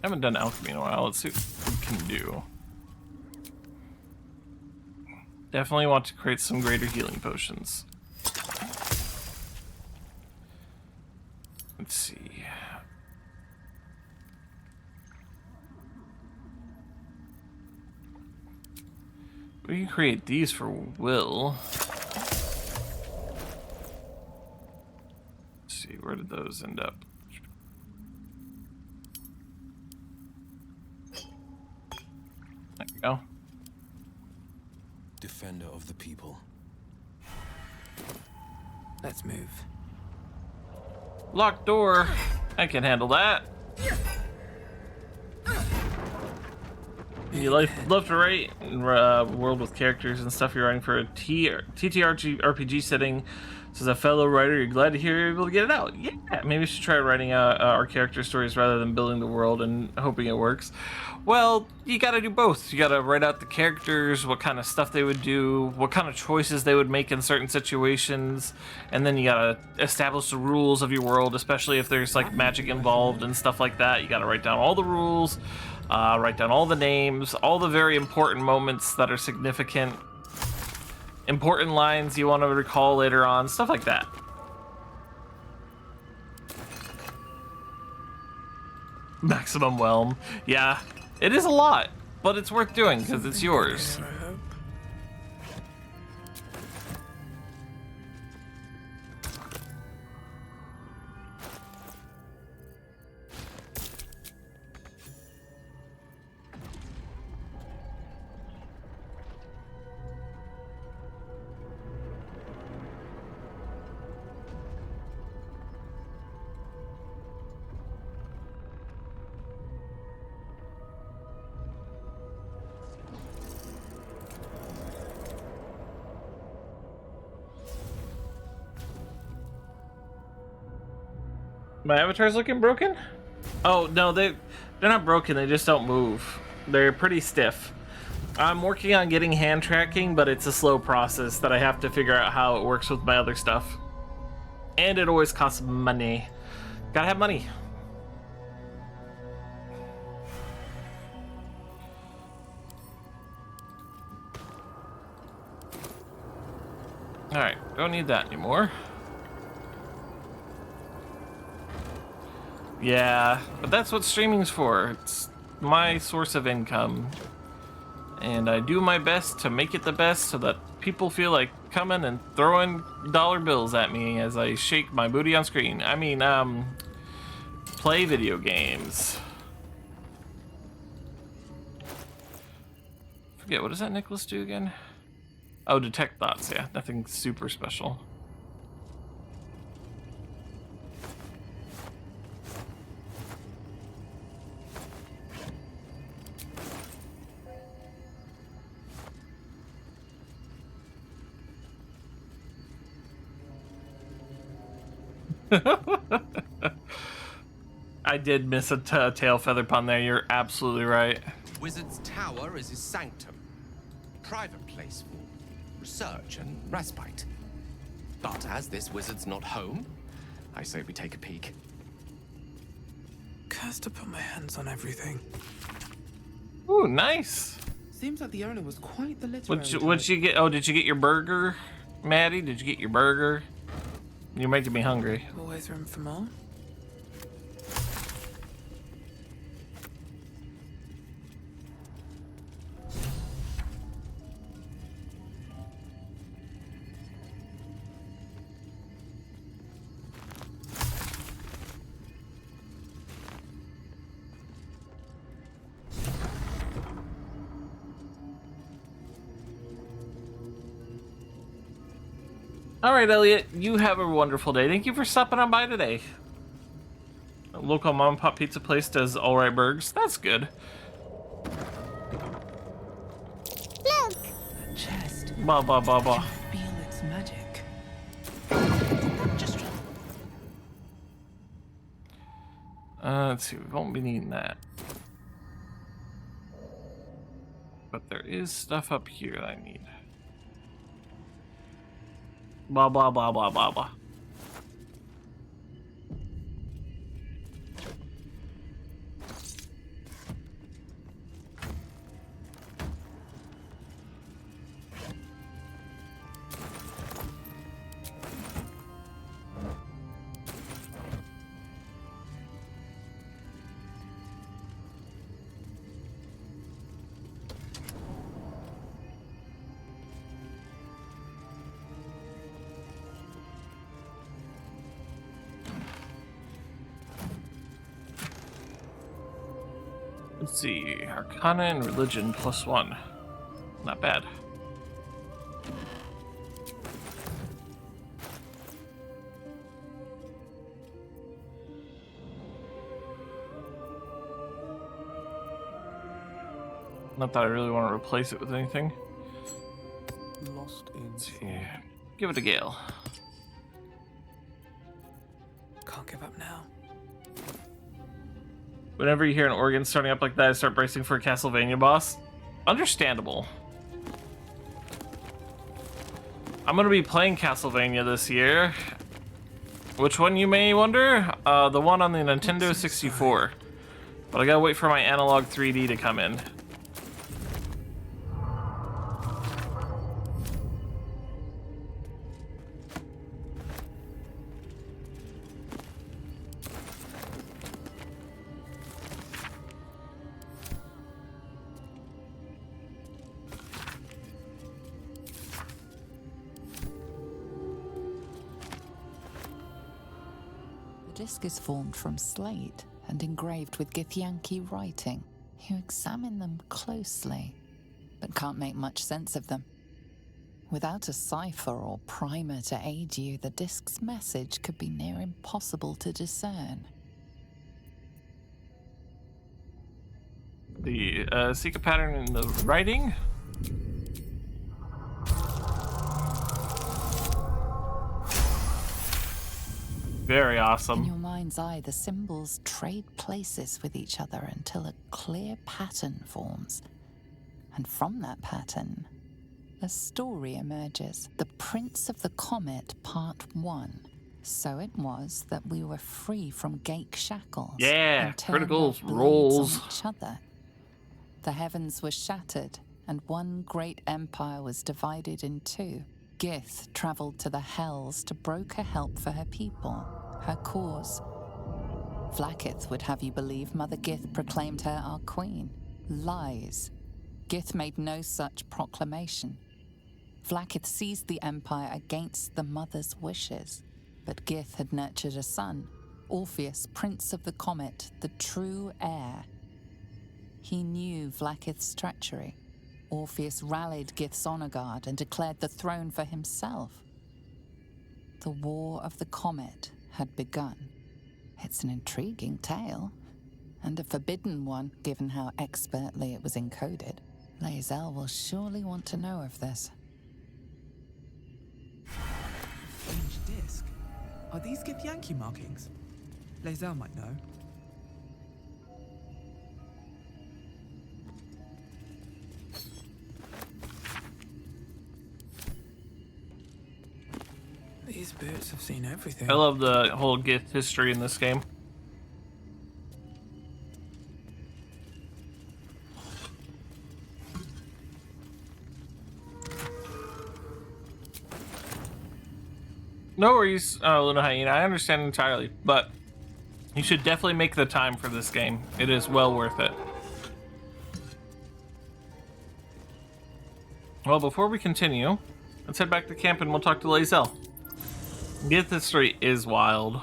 I haven't done alchemy in a while. Let's see what we can do. Definitely want to create some greater healing potions. Let's see. We can create these for Will. Let's see, where did those end up? There we go. Defender of the people. Let's move. Locked door. I can handle that. You love to write world with characters and stuff you're writing for a TTRPG RPG setting. So as a fellow writer, you're glad to hear you're able to get it out. Yeah, maybe we should try writing our character stories rather than building the world and hoping it works. Well, you gotta do both. You gotta write out the characters, what kind of stuff they would do, what kind of choices they would make in certain situations, and then you gotta establish the rules of your world, especially if there's like magic involved and stuff like that. You gotta write down all the rules, write down all the names, all the very important moments that are significant, important lines you want to recall later on, stuff like that. Maximum whelm. Yeah, it is a lot, but it's worth doing because it's yours. My avatar's looking broken? Oh, no, they're not broken, they just don't move. They're pretty stiff. I'm working on getting hand tracking, but it's a slow process that I have to figure out how it works with my other stuff. And it always costs money. Gotta have money. Alright, don't need that anymore. Yeah, but that's what streaming's for. It's my source of income. And I do my best to make it the best so that people feel like coming and throwing dollar bills at me as I shake my booty on screen. I mean, play video games. Forget, what does that necklace do again? Oh, detect thoughts, yeah. Nothing super special. I did miss a tail feather pun there. You're absolutely right. Wizard's Tower is his sanctum. Private place for research and respite. But as this wizard's not home, I say we take a peek. Cursed to put my hands on everything. Ooh, nice. Seems like the owner was quite the literary What'd you get? Oh, did you get your burger, Maddie? Did you get your burger? You're making me hungry. Always room for more. All right, Elliot, you have a wonderful day. Thank you for stopping on by today. A local mom and pop pizza place does all right burgers. That's good. Look! That chest. Blah, blah, blah, blah. Feel its magic. Let's see, we won't be needing that. But there is stuff up here that I need. Blah, blah, blah, blah, blah, blah. Let's see, Arcana and Religion +1. Not bad. Not that I really want to replace it with anything. Lost in Let's see. Give it a gale. Can't give up now. Whenever you hear an organ starting up like that, I start bracing for a Castlevania boss. Understandable. I'm gonna be playing Castlevania this year. Which one, you may wonder? The one on the Nintendo 64. But I gotta wait for my analog 3D to come in. The disc is formed from slate and engraved with Githyanki writing. You examine them closely, but can't make much sense of them. Without a cipher or primer to aid you, the disc's message could be near impossible to discern. Seek a pattern in the writing. Very awesome. In your mind's eye, the symbols trade places with each other until a clear pattern forms. And from that pattern, a story emerges. The Prince of the Comet, Part 1. So it was that we were free from Gake shackles. Yeah, and turned critical our blades rolls. on each other. The heavens were shattered, and one great empire was divided in two. Gith traveled to the Hells to broker help for her people, her cause. Vlaakith would have you believe Mother Gith proclaimed her our queen. Lies. Gith made no such proclamation. Vlaakith seized the empire against the mother's wishes, but Gith had nurtured a son, Orpheus, Prince of the Comet, the true heir. He knew Vlaakith's treachery. Orpheus rallied Gith's honor guard and declared the throne for himself. The War of the Comet had begun. It's an intriguing tale, and a forbidden one, given how expertly it was encoded. Lae'zel will surely want to know of this. Strange disc. Are these Gith Yankee markings? Lae'zel might know. These boots have seen everything. I love the whole Gith history in this game. No worries, Luna Hyena. I understand entirely, but you should definitely make the time for this game. It is well worth it. Well, before we continue, let's head back to camp and we'll talk to Lae'zel. Gith history is wild.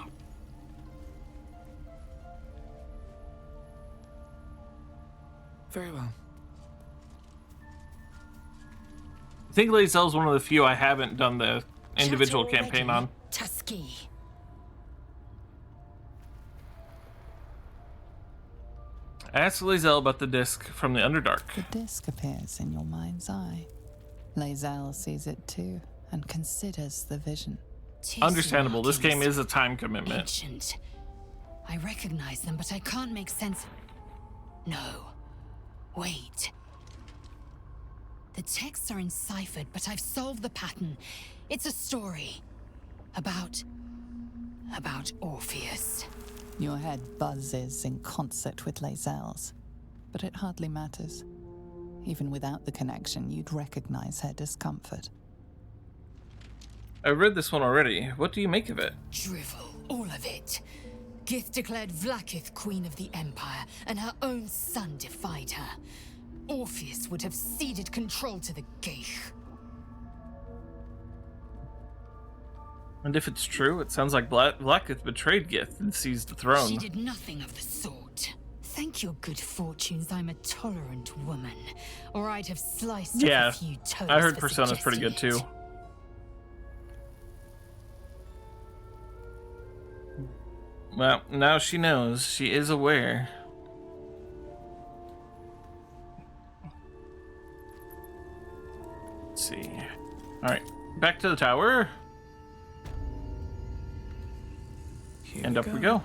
Very well. I think Lae'zel's one of the few I haven't done the individual campaign on. Tusky. I asked Lae'zel about the disc from the Underdark. The disc appears in your mind's eye. Lae'zel sees it too and considers the vision. Understandable, this game is a time commitment. Ancient. I recognize them, but I can't make sense. No. Wait. The texts are enciphered, but I've solved the pattern. It's a story. About Orpheus. Your head buzzes in concert with Lae'zel's, but it hardly matters. Even without the connection, you'd recognize her discomfort. I read this one already. What do you make of it? Drivel, all of it. Gith declared Vlaakith queen of the Empire, and her own son defied her. Orpheus would have ceded control to the Geich. And if it's true, it sounds like Vlaakith betrayed Gith and seized the throne. She did nothing of the sort. Thank your good fortunes I'm a tolerant woman, or I'd have sliced off a few toes. I heard for Persona's pretty good suggesting too. it. Well, now she knows. She is aware. Let's see. Alright, back to the tower. And up we go.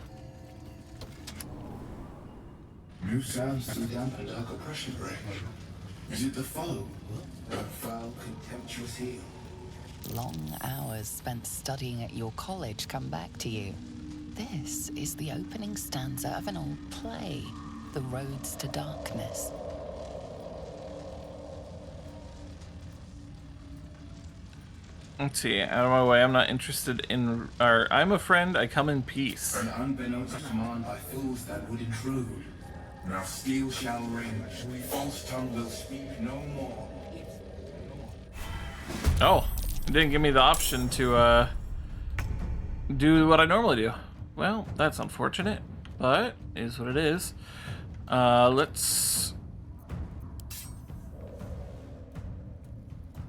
New sounds to dampen dark oppression bring. Is it the foe? That foul, contemptuous heel? Long hours spent studying at your college come back to you. This is the opening stanza of an old play, The Roads to Darkness. Let's see, out of my way, I'm not interested in... I'm a friend, I come in peace. An unbeknownst command by fools that would intrude. Now steel shall ring, false tongue will speak no more. Oh, it didn't give me the option to, do what I normally do. Well, that's unfortunate, but is what it is. Let's...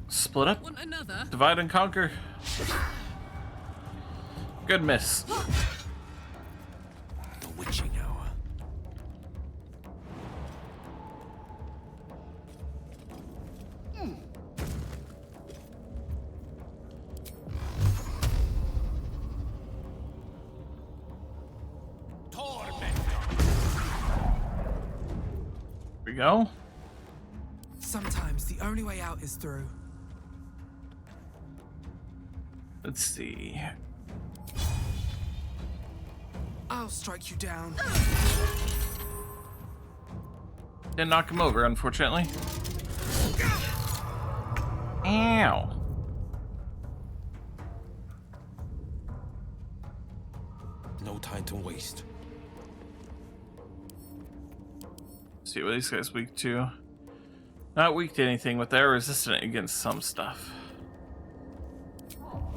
split up. Want another? Divide and conquer. Good miss. The witching hour. Here we go. Sometimes the only way out is through. Let's see. I'll strike you down. Didn't knock him over, unfortunately. Ow. No time to waste. See what these guys weak to. Not weak to anything, but they're resistant against some stuff.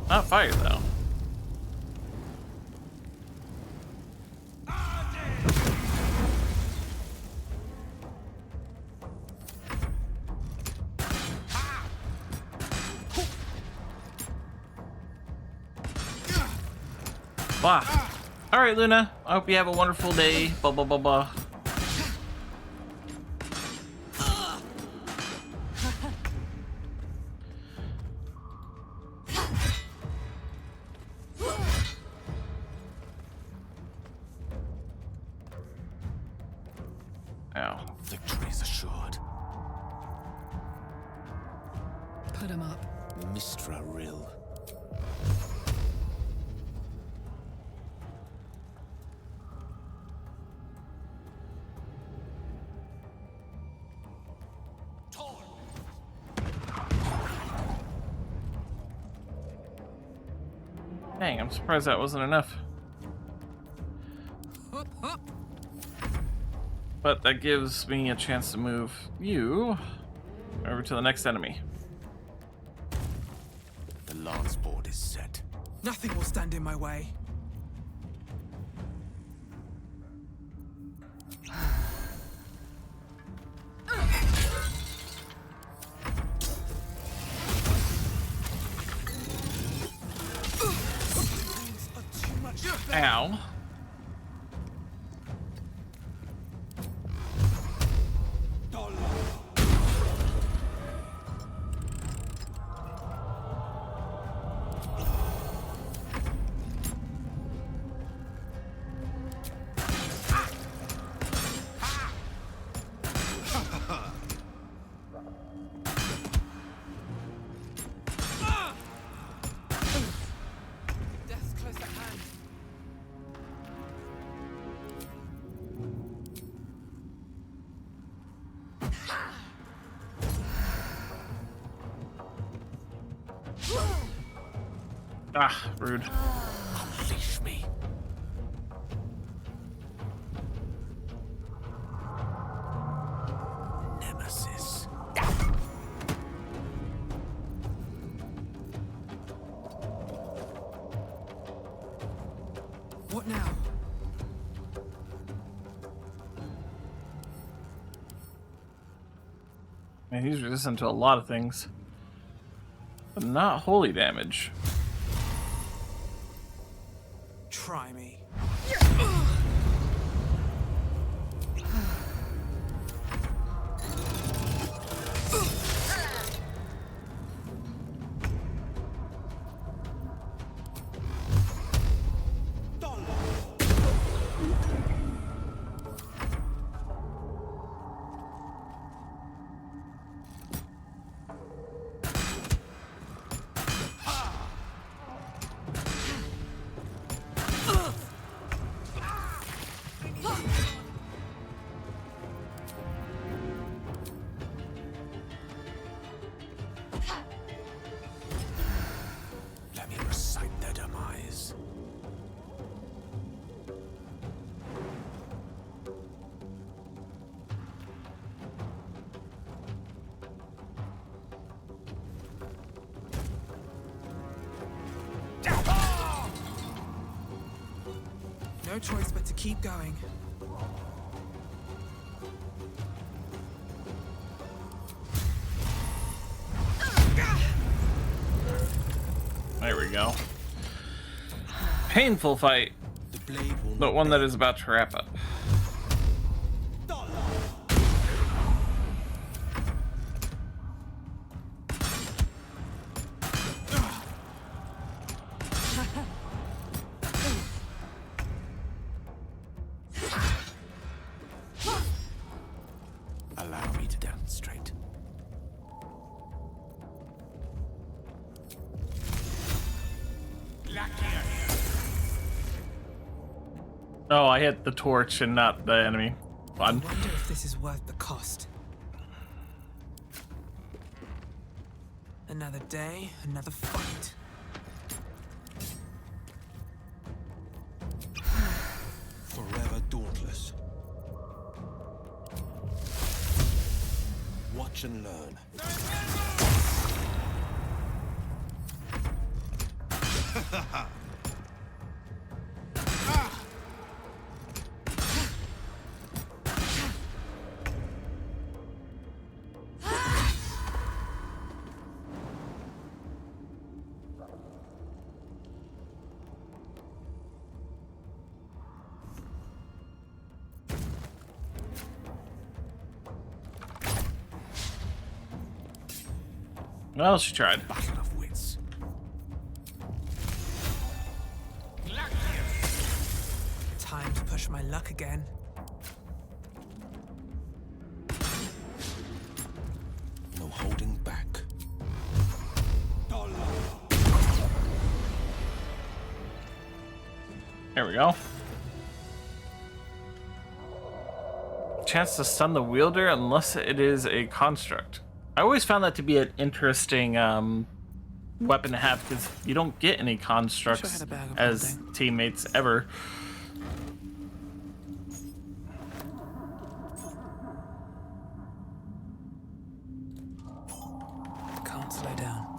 Not fire, though. Blah. Alright, Luna. I hope you have a wonderful day. Blah, blah, blah, blah. Ow. Victory is assured. Put him up. Mistra Rill. Dang, I'm surprised that wasn't enough. Hup, hup. But that gives me a chance to move you over to the next enemy. The lance board is set. Nothing will stand in my way. Ow. Death's close at hand. Ah, rude. Unleash me. Nemesis. What now? Man, he's resistant to a lot of things. But not holy damage. Try me. Let me recite their demise. No choice but to keep going. There we go. Painful fight, The blade will but one that is about to wrap up. allow me to demonstrate. Oh, I hit the torch and not the enemy. I Fun. wonder if this is worth the cost. Another day, another fight. Forever dauntless. Watch and learn. Well, she tried. Battle of wits. Time to push my luck again. holding back. There we go. Chance to stun the wielder unless it is a construct. I always found that to be an interesting weapon to have because you don't get any constructs as teammates ever. Can't slow down.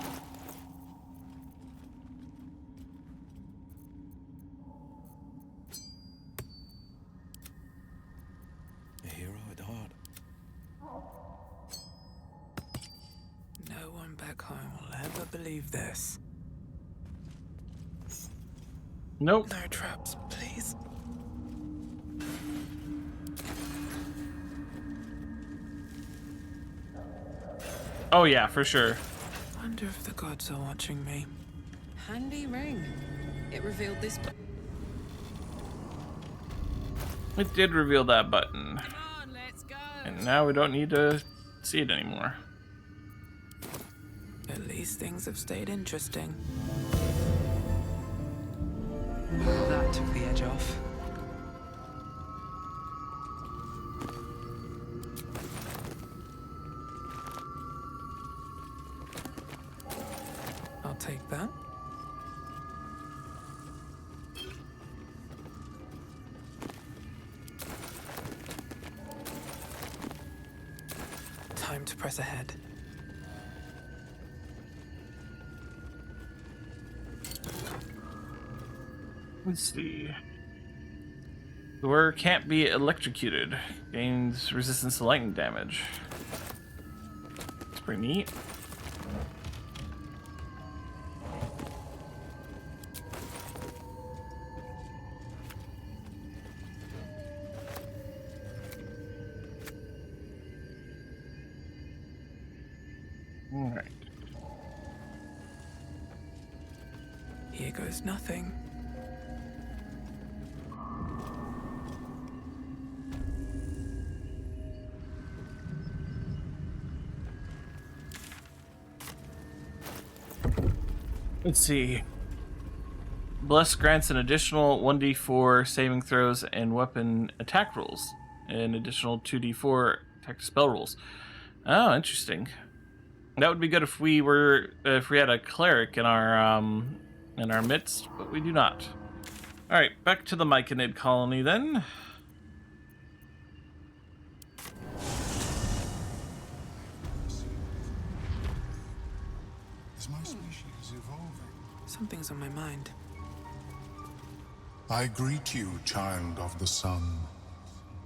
A hero at heart. No one back home will ever believe this. Nope. No traps, please. Oh yeah, for sure. Wonder if the gods are watching me. Handy ring. It revealed this. It did reveal that button. Come on, let's go. And now we don't need to see it anymore. At least things have stayed interesting. That took the edge off. I'll take that. Time to press ahead. Let's see. The wearer can't be electrocuted. Gains resistance to lightning damage. It's pretty neat. Alright. Here goes nothing. Let's see. Bless grants an additional 1d4 saving throws and weapon attack rolls, and additional 2d4 attack spell rolls. Oh, interesting. That would be good if we had a cleric in our midst, but we do not. All right, back to the Myconid colony then. Is my species evolving? Something's on my mind. I greet you, child of the sun.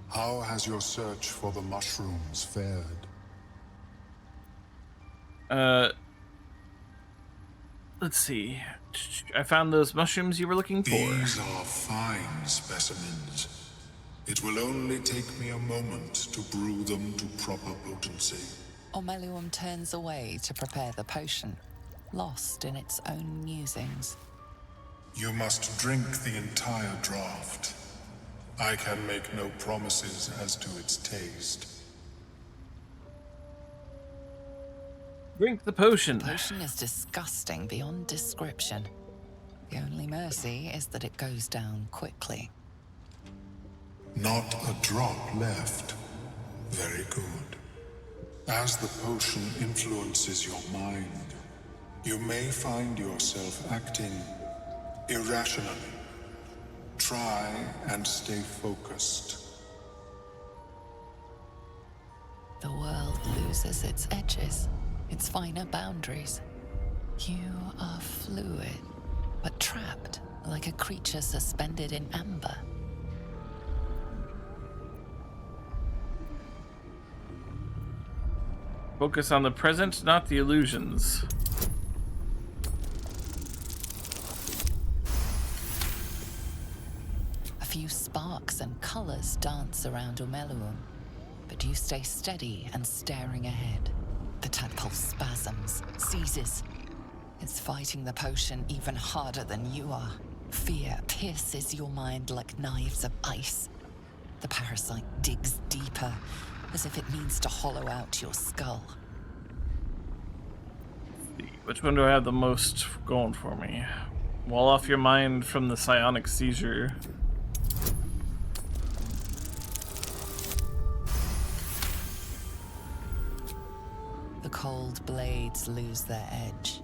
How has your search for the mushrooms fared? Let's see. I found those mushrooms you were looking for. These are fine specimens. It will only take me a moment to brew them to proper potency. Ormeluum turns away to prepare the potion, lost in its own musings. You must drink the entire draught. I can make no promises as to its taste. Drink the potion. The potion is disgusting beyond description. The only mercy is that it goes down quickly. Not a drop left. Very good. As the potion influences your mind, you may find yourself acting irrationally. Try and stay focused. The world loses its edges, its finer boundaries. You are fluid, but trapped like a creature suspended in amber. Focus on the present, not the illusions. A few sparks and colors dance around Ormeluum, but you stay steady and staring ahead. The tadpole spasms, seizes. It's fighting the potion even harder than you are. Fear pierces your mind like knives of ice. The parasite digs deeper, as if it needs to hollow out your skull. Which one do I have the most going for me? Wall off your mind from the psionic seizure. The cold blades lose their edge.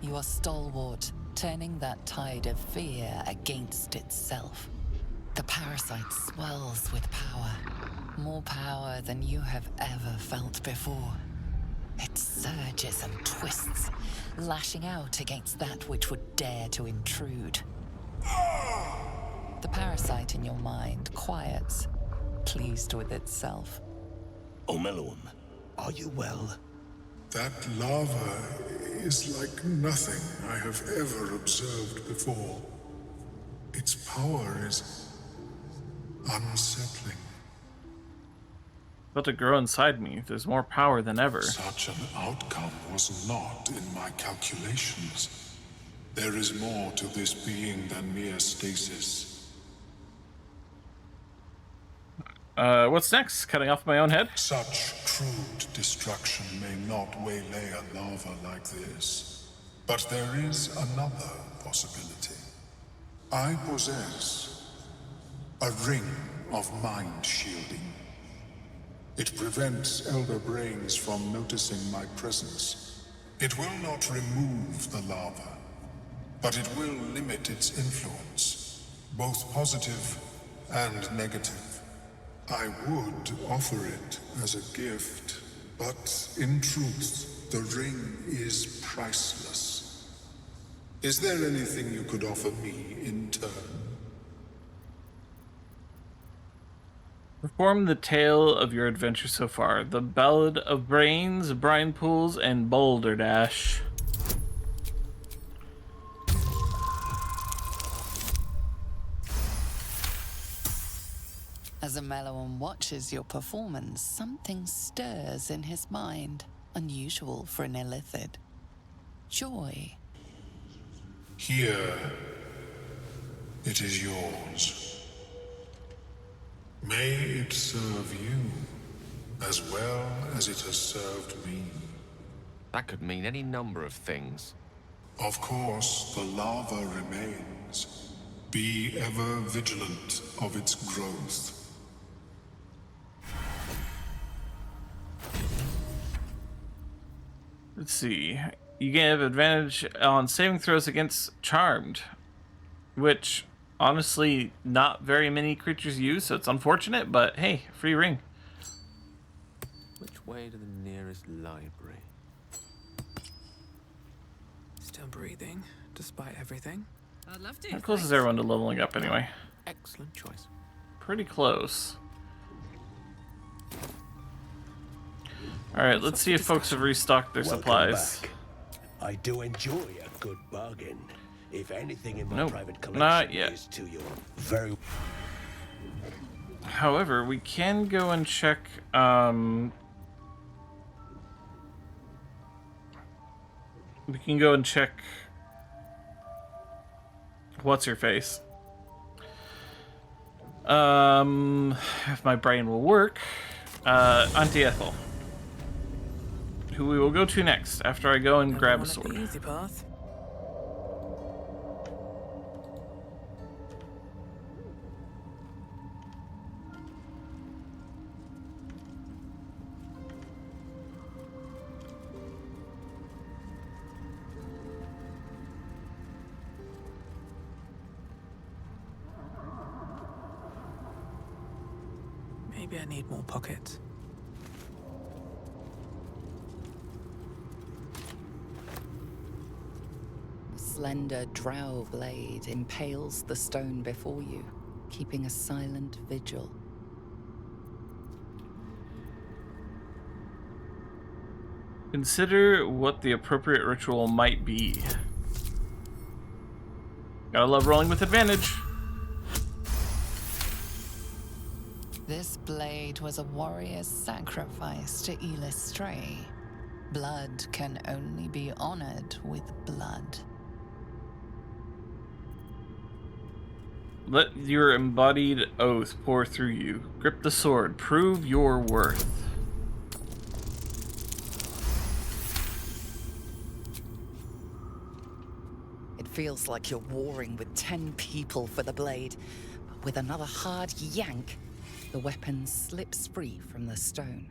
You are stalwart, turning that tide of fear against itself. The parasite swells with power. More power than you have ever felt before. It surges and twists, lashing out against that which would dare to intrude. The parasite in your mind quiets, pleased with itself. Omeluum, are you well? That lava is like nothing I have ever observed before. Its power is unsettling. About to grow inside me. There's more power than ever. Such an outcome was not in my calculations. There is more to this being than mere stasis. What's next? Cutting off my own head? Such crude destruction may not waylay a lava like this. But there is another possibility. I possess a ring of mind shielding. It prevents elder brains from noticing my presence. It will not remove the lava, but it will limit its influence, both positive and negative. I would offer it as a gift, but in truth, the ring is priceless. Is there anything you could offer me in turn? Perform the tale of your adventure so far. The Ballad of Brains, Brine Pools, and Boulder Dash. As Amelloum watches your performance, something stirs in his mind, unusual for an illithid. Joy. Here, it is yours. May it serve you as well as it has served me. That could mean any number of things. Of course, the lava remains. Be ever vigilant of its growth. Let's see. You have advantage on saving throws against Charmed, which honestly not very many creatures use, so it's unfortunate, but hey, free ring. Which way to the nearest library? Still breathing, despite everything. I'd love to. How close is everyone to leveling up anyway? Excellent choice. Pretty close. Alright, let's see if folks have restocked their Welcome supplies. back. I do enjoy a good bargain. If anything in my Nope, private collection not yet. is to your very... However, we can go and check, we can go and check what's her face. If my brain will work, Auntie Ethel, who we will go to next after I go and grab a sword. The easy path. Maybe I need more pockets. A slender drow blade impales the stone before you, keeping a silent vigil. Consider what the appropriate ritual might be. Gotta love rolling with advantage. This blade was a warrior's sacrifice to Elistray. Blood can only be honored with blood. Let your embodied oath pour through you. Grip the sword. Prove your worth. feels like you're warring with 10 people for the blade. But with another hard yank, the weapon slips free from the stone.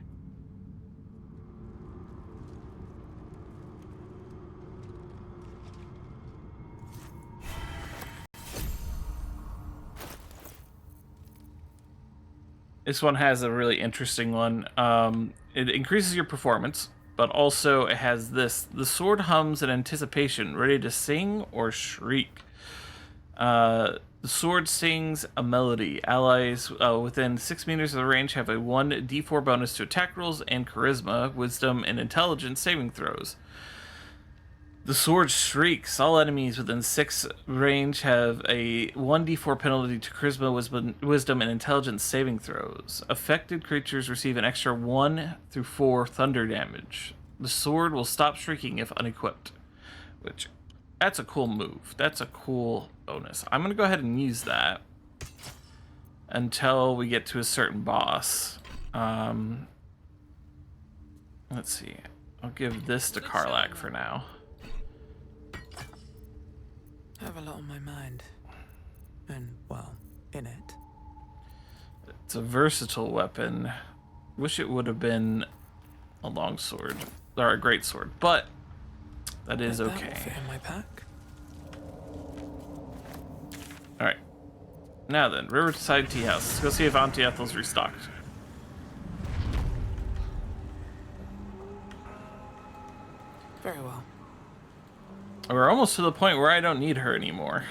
This one has a really interesting one. It increases your performance, but also it has this. The sword hums in anticipation, ready to sing or shriek. The sword sings a melody. Allies within 6 meters of the range have a 1d4 bonus to attack rolls and charisma, wisdom, and intelligence saving throws. The sword shrieks. All enemies within 6 range have a 1d4 penalty to charisma, wisdom, and intelligence saving throws. Affected creatures receive an extra 1 through 4 thunder damage. The sword will stop shrieking if unequipped. Which, that's a cool move. That's a cool bonus. I'm going to go ahead and use that until we get to a certain boss. Let's see. I'll give this to Karlach for now. I have a lot on my mind. And, well, in it. It's a versatile weapon. Wish it would have been a longsword. Or a greatsword. But that is okay. That will fit in my pack. Alright. Now then, Riverside Tea House. Let's go see if Auntie Ethel's restocked. Very well. We're almost to the point where I don't need her anymore.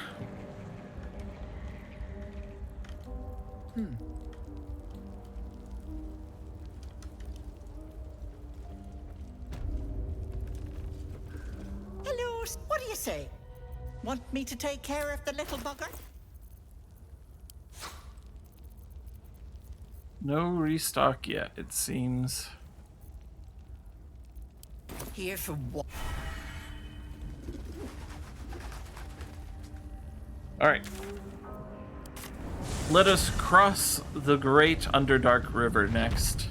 Hello, what do you say? Want me to take care of the little bugger? No restock yet, it seems. Here for what? Alright. Let us cross the great Underdark River next.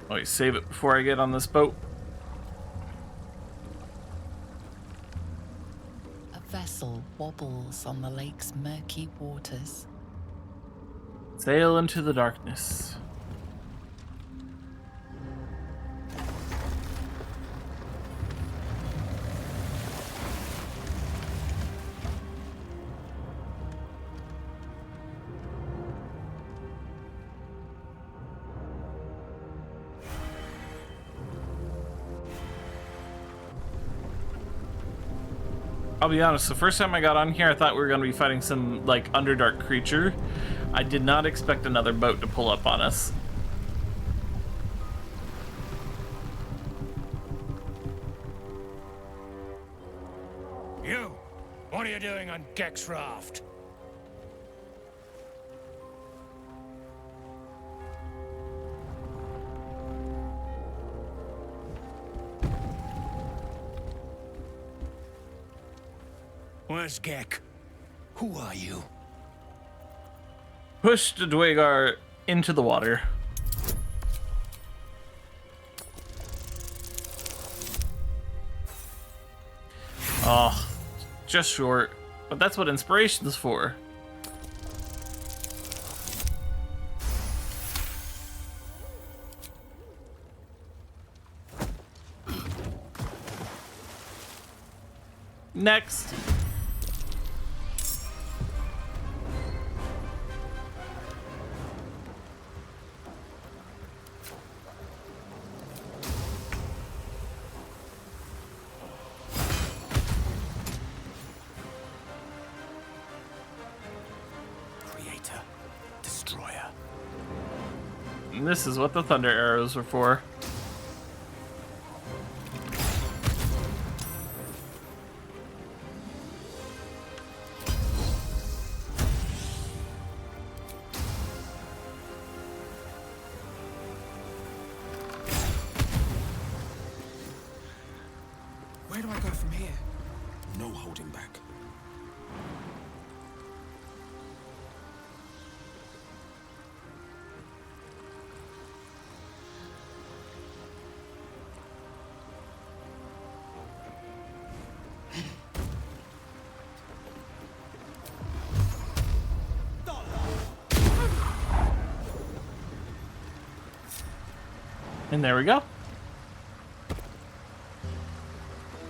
Wait, save it before I get on this boat. A vessel wobbles on the lake's murky waters. Sail into the darkness. I'll be honest, the first time I got on here, I thought we were going to be fighting some, like, Underdark creature. I did not expect another boat to pull up on us. You! What are you doing on Gek's raft? Where's Gek? Who are you? Push the Dwagar into the water. Oh, just short. But that's what inspiration's for. Next. And this is what the thunder arrows are for. Where do I go from here? No holding back. And there we go.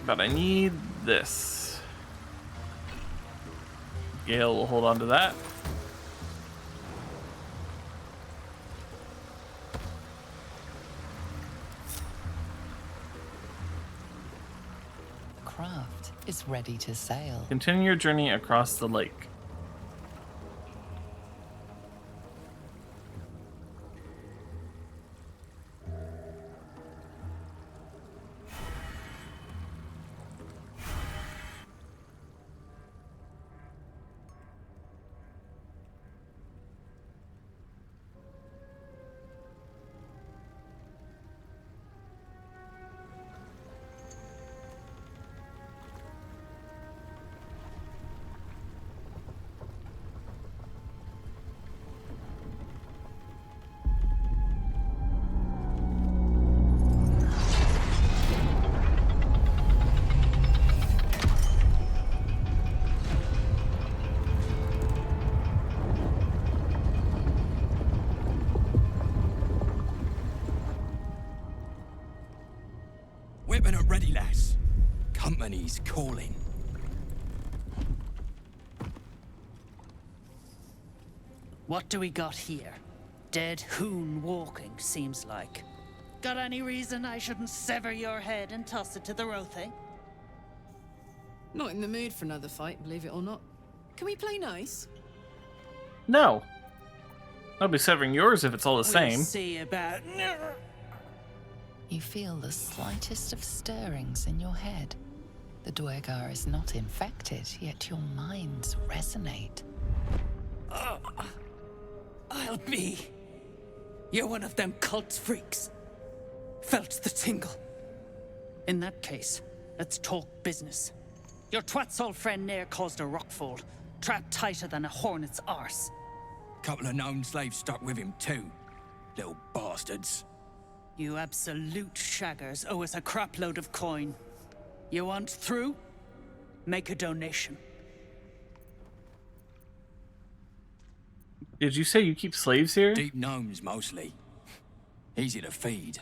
But I need this. Gale will hold on to that. The craft is ready to sail. Continue your journey across the lake. Weapon at ready, lass. Company's calling. What do we got here? Dead hoon walking, seems like. Got any reason I shouldn't sever your head and toss it to the Rothe? Not in the mood for another fight, believe it or not. Can we play nice? No. I'll be severing yours if it's all the We'll same. see about... You feel the slightest of stirrings in your head. The Duergar is not infected, yet your minds resonate. I'll be. You're one of them cult freaks. Felt the tingle. In that case, let's talk business. Your twat's old friend Nair caused a rockfall, trapped tighter than a hornet's arse. Couple of known slaves stuck with him too. Little bastards. You absolute shaggers owe us a crapload of coin. You want through? Make a donation. Did you say you keep slaves here? Deep gnomes mostly. Easy to feed.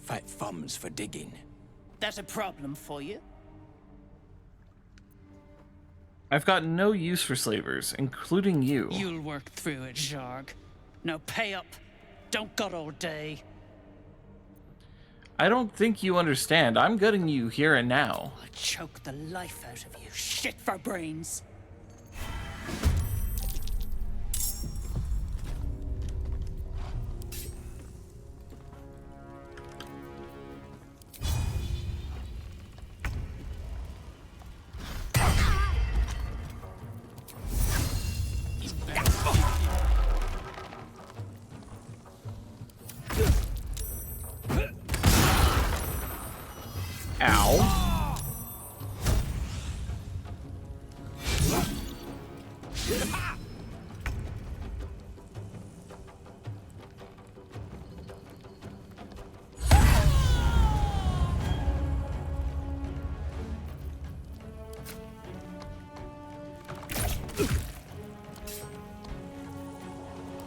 Fat thumbs for digging. That a problem for you? I've got no use for slavers, including you. You'll work through it, Zharg. Now pay up. Don't got all day. I don't think you understand. I'm gutting you here and now. I'll choke the life out of you, shit for brains. Ow.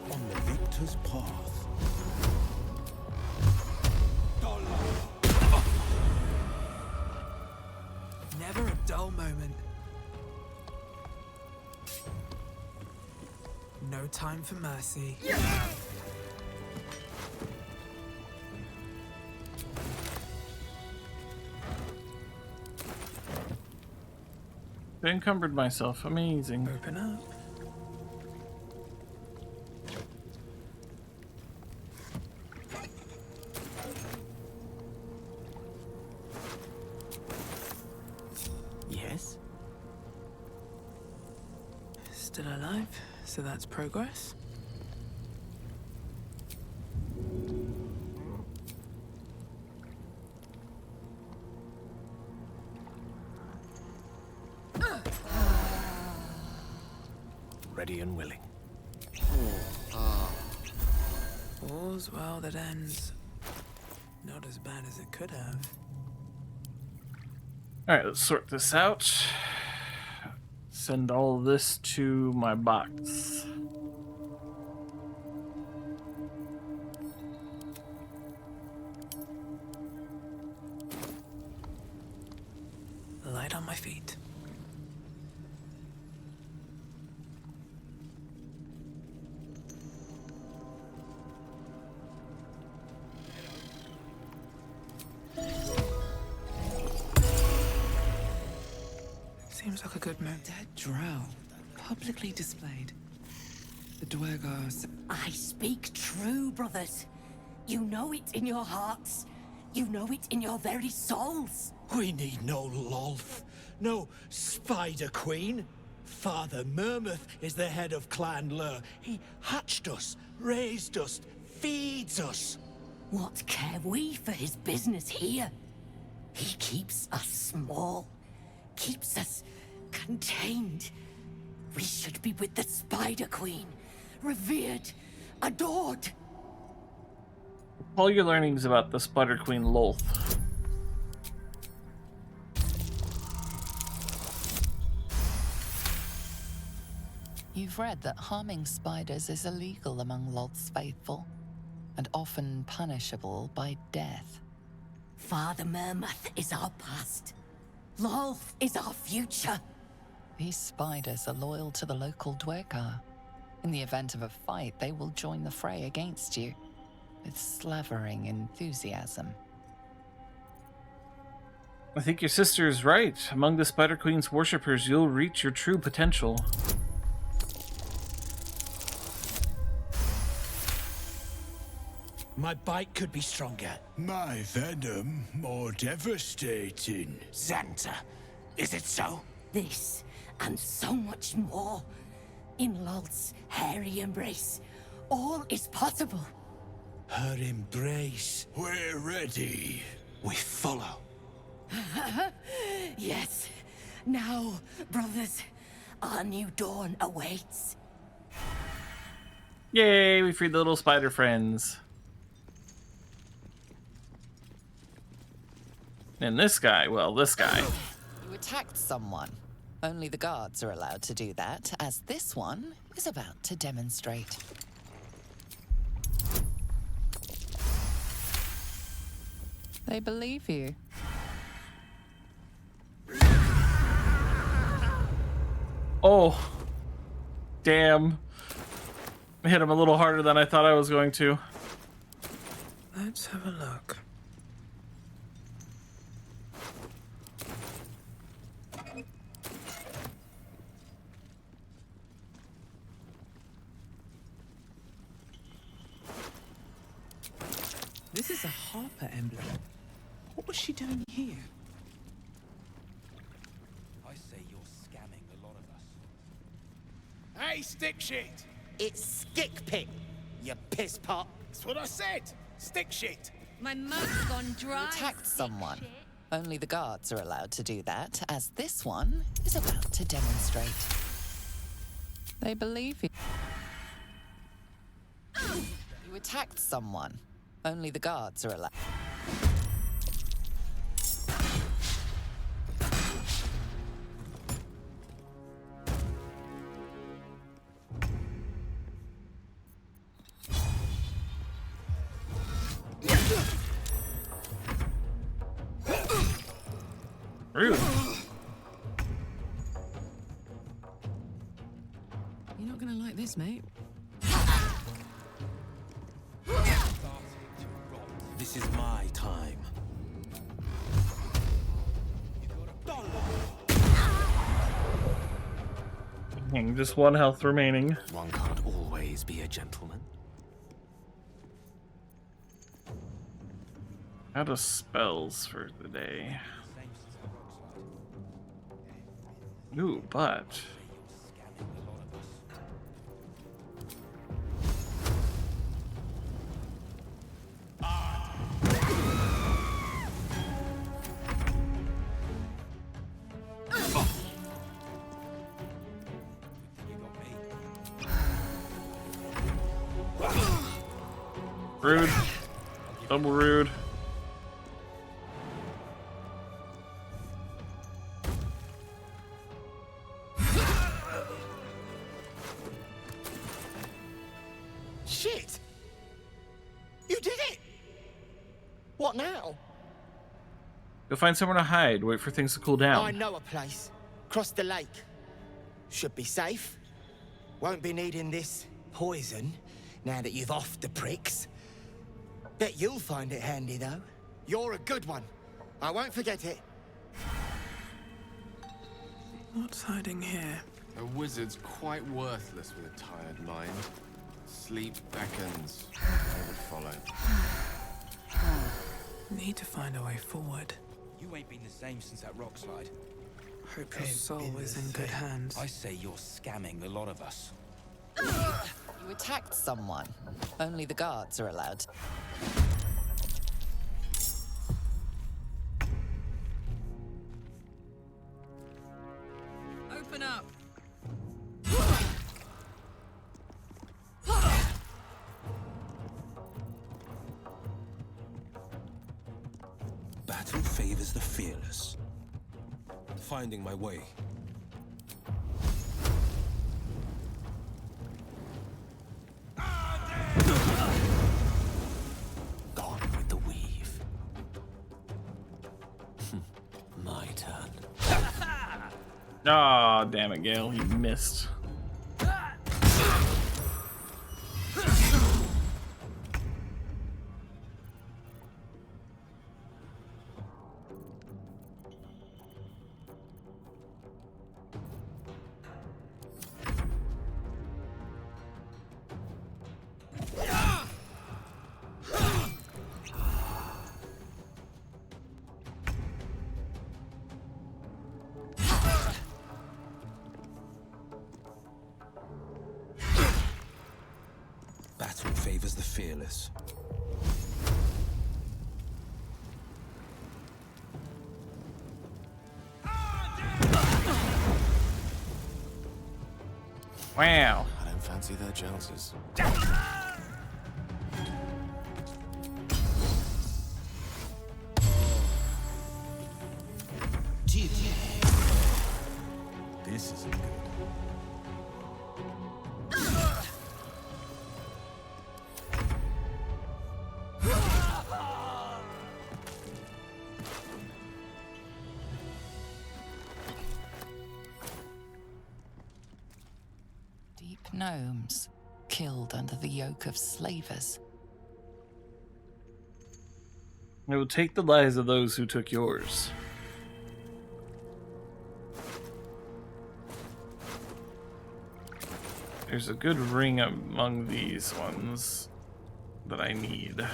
On the victor's path. Never a dull moment. No time for mercy. I encumbered myself. Amazing. Open up. Yes? Still alive, so that's progress. Ready and willing. All's well that ends not as bad as it could have. Alright, let's sort this out. Send all of this to my box. get on my feet. Seems like a good move. Dead drow, publicly displayed. The Dwergars. I speak true, brothers. You know it in your hearts. You know it in your very souls. We need no Lolth, no Spider Queen. Father Mermuth is the head of Clan Lur. He hatched us, raised us, feeds us. What care we for his business here? He keeps us small, keeps us contained. We should be with the Spider Queen, revered, adored. All your learnings about the Spider Queen Lolth. You've read that harming spiders is illegal among Lolth's faithful, and often punishable by death. Father Mermuth is our past. Lolth is our future. These spiders are loyal to the local Dwergar. In the event of a fight, they will join the fray against you, with slavering enthusiasm. I think your sister is right. Among the Spider Queen's worshippers, you'll reach your true potential. My bite could be stronger. My venom more devastating. Xanta, is it so? This, and so much more. In Lolth's hairy embrace, all is possible. Her embrace. We're ready. We follow. Yes. Now, brothers, our new dawn awaits. Yay, we freed the little spider friends. And this guy, well, this guy. You attacked someone. Only the guards are allowed to do that, as this one is about to demonstrate. They believe you. Oh, damn. I hit him a little harder than I thought I was going to. Let's have a look. This is a Harper emblem. What was she doing here? I say you're scamming a lot of us. Hey, stick shit! It's stick pig, you piss pot. That's what I said! Stick shit! My mouth's gone dry. You attacked someone. Only the guards are allowed to do that, as this one is about to demonstrate. They believe you. You attacked someone. Only the guards are allowed. Rude. You're not gonna like this, mate. This is my time. Just one health remaining. One can't always be a gentleman. Out of spells for the day. Ooh, but... Rude. Double rude. Shit! You did it! What now? Go find somewhere to hide. Wait for things to cool down. I know a place. Across the lake. Should be safe. Won't be needing this poison now that you've offed the pricks. Bet you'll find it handy, though. You're a good one. I won't forget it. What's hiding here? A wizard's quite worthless with a tired mind. Sleep beckons. I would follow. Need to find a way forward. You ain't been the same since that rock slide. Hope your soul is in good hands. I say you're scamming the lot of us. You attacked someone. Only the guards are allowed. Open up. Battle favors the fearless. Finding my way. Gone with the weave. My turn. Ah, damn it, Gale. You missed. Battle favors the fearless. Wow. I don't fancy their chances. This isn't good. Deep gnomes, killed under the yoke of slavers. I will take the lives of those who took yours. There's a good ring among these ones that I need.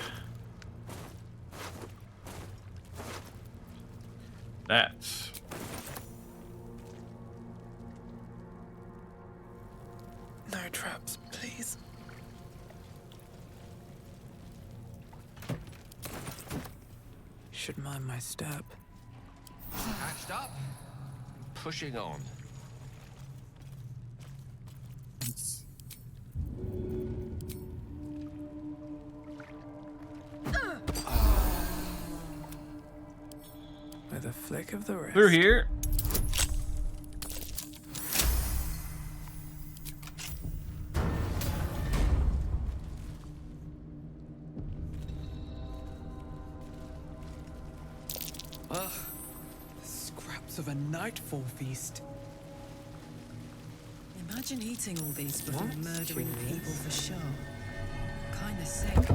That. No traps, please. Should mind my step. Patched up. Pushing on. With a flick of the wrist. Through here. Ugh. The scraps of a nightfall feast. Imagine eating all these before murdering people for show. Kinda sick.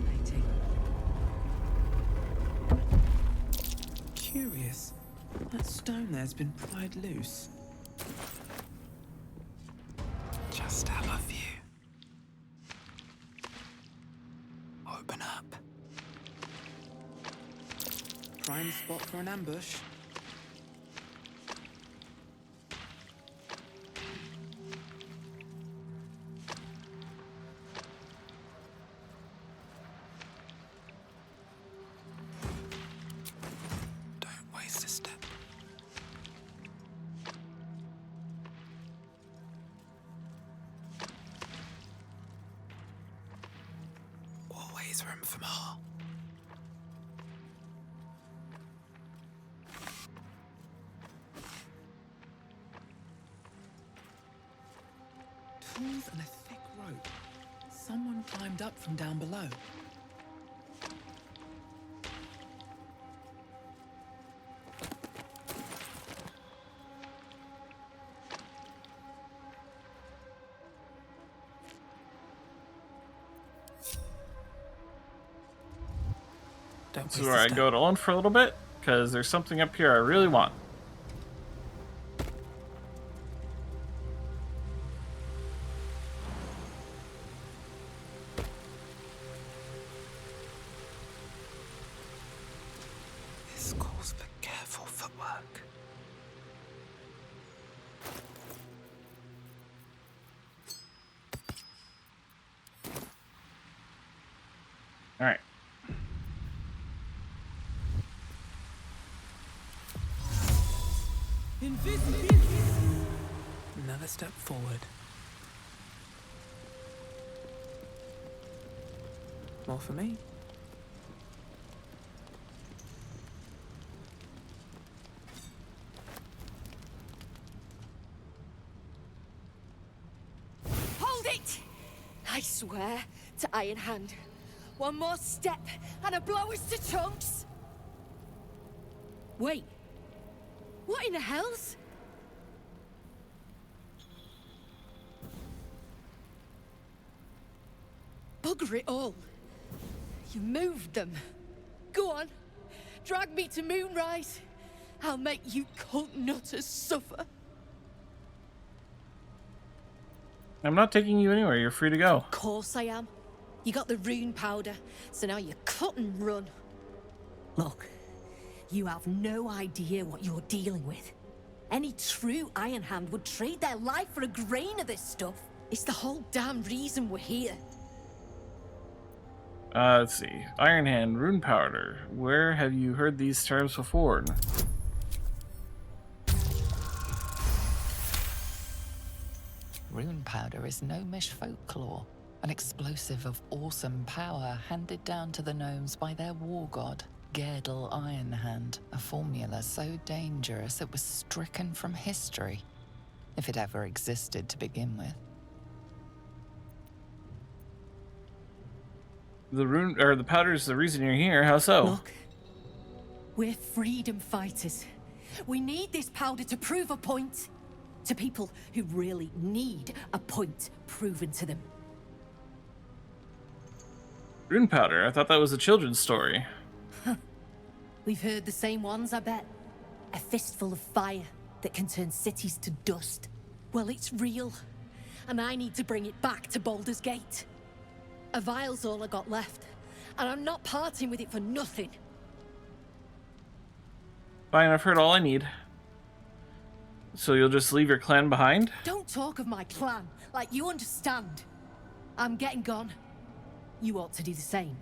Mating. Curious. That stone there's been pried loose. Just have a view. Open up. Prime spot for an ambush. Don't waste a step. Always room for more. Tools and a thick rope. Someone climbed up from down below. Don't This waste is where a I step. go it alone for a little bit, because there's something up here I really want. This calls for careful footwork. All right. Another step forward. More for me. Hold it! I swear to Iron Hand. One more step, and I blow us to chunks! Wait. What in the hell's? Bugger it all. You moved them. Go on. Drag me to Moonrise. I'll make you cult nutters suffer. I'm not taking you anywhere. You're free to go. Of course I am. You got the rune powder, so now you cut and run. Look, you have no idea what you're dealing with. Any true Iron Hand would trade their life for a grain of this stuff. It's the whole damn reason we're here. Let's see. Iron Hand, rune powder. Where have you heard these terms before? Rune powder is gnomish folklore, an explosive of awesome power handed down to the gnomes by their war god, Gerdel Ironhand, a formula so dangerous it was stricken from history, if it ever existed to begin with. The rune or the powder is the reason you're here. How so? Look, we're freedom fighters. We need this powder to prove a point. To people who really need a point proven to them. Rune powder? I thought that was a children's story. We've heard the same ones, I bet. A fistful of fire that can turn cities to dust. Well, it's real, and I need to bring it back to Baldur's Gate. A vial's all I got left, and I'm not parting with it for nothing. Fine, I've heard all I need. So you'll just leave your clan behind? Don't talk of my clan like you understand. I'm getting gone. You ought to do the same.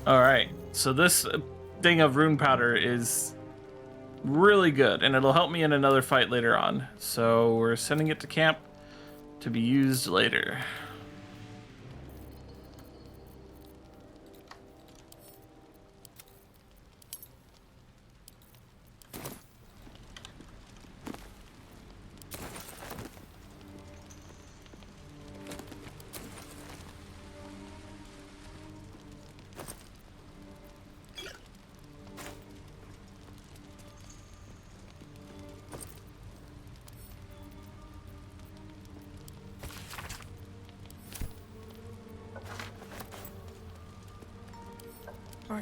Alright, so this thing of rune powder is really good, and it'll help me in another fight later on. So we're sending it to camp to be used later.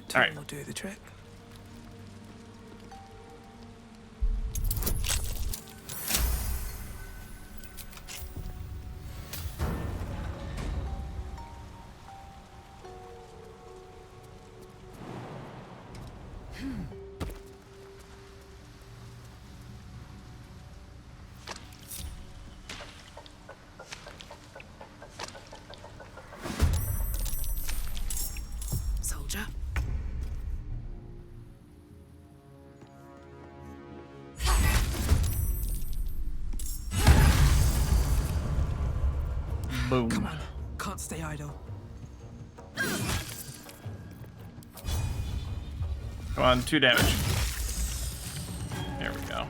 Two will do the trick. Soldier. Boom. Come on, can't stay idle. Come on, 2 damage. There we go.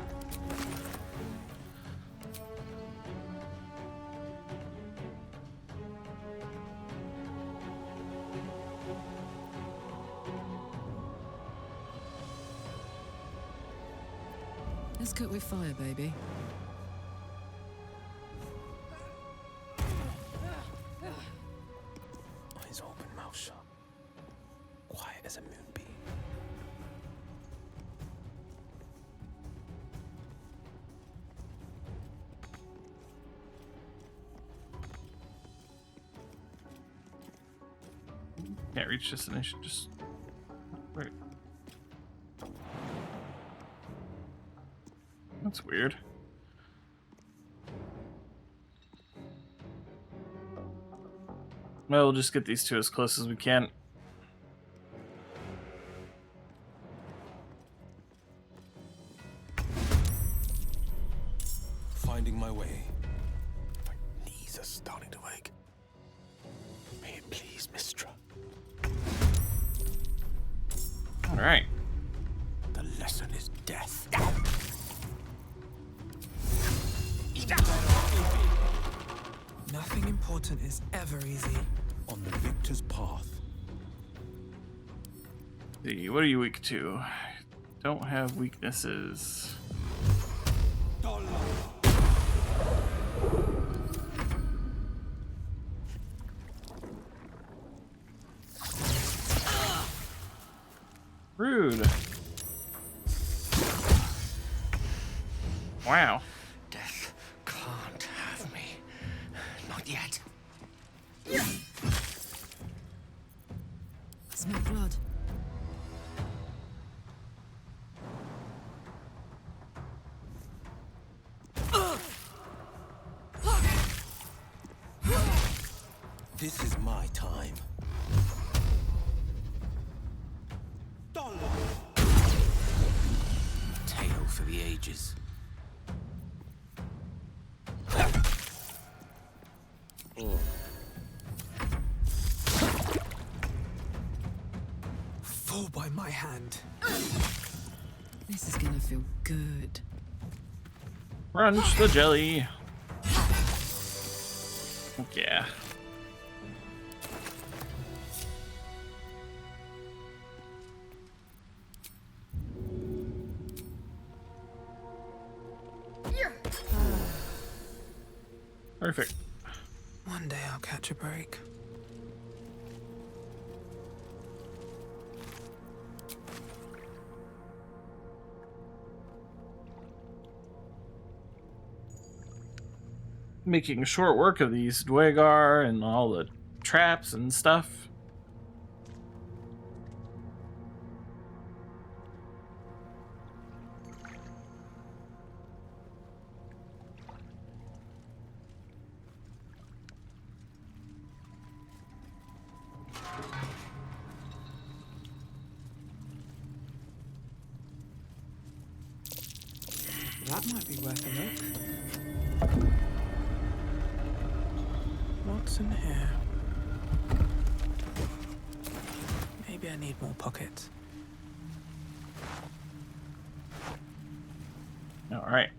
Let's cook with fire, baby. as a moonbeam. Can't reach destination, just wait. That's weird. Well, we'll just get these two as close as we can. Finding my way. Knees are starting to ache. May it please, Mistra. All right. The lesson is death. Nothing important is ever easy. On the victor's path. See, what are you weak to? Don't have weaknesses. Rude. Wow. Death can't have me. Not yet. Smell blood. This is my time. Tale for the ages. Fall by my hand. This is gonna feel good. Crunch the jelly. Yeah. Perfect. One day I'll catch a break. Making short work of these Dwegar and all the traps and stuff. That might be worth a look. What's in here? Maybe I need more pockets. All right.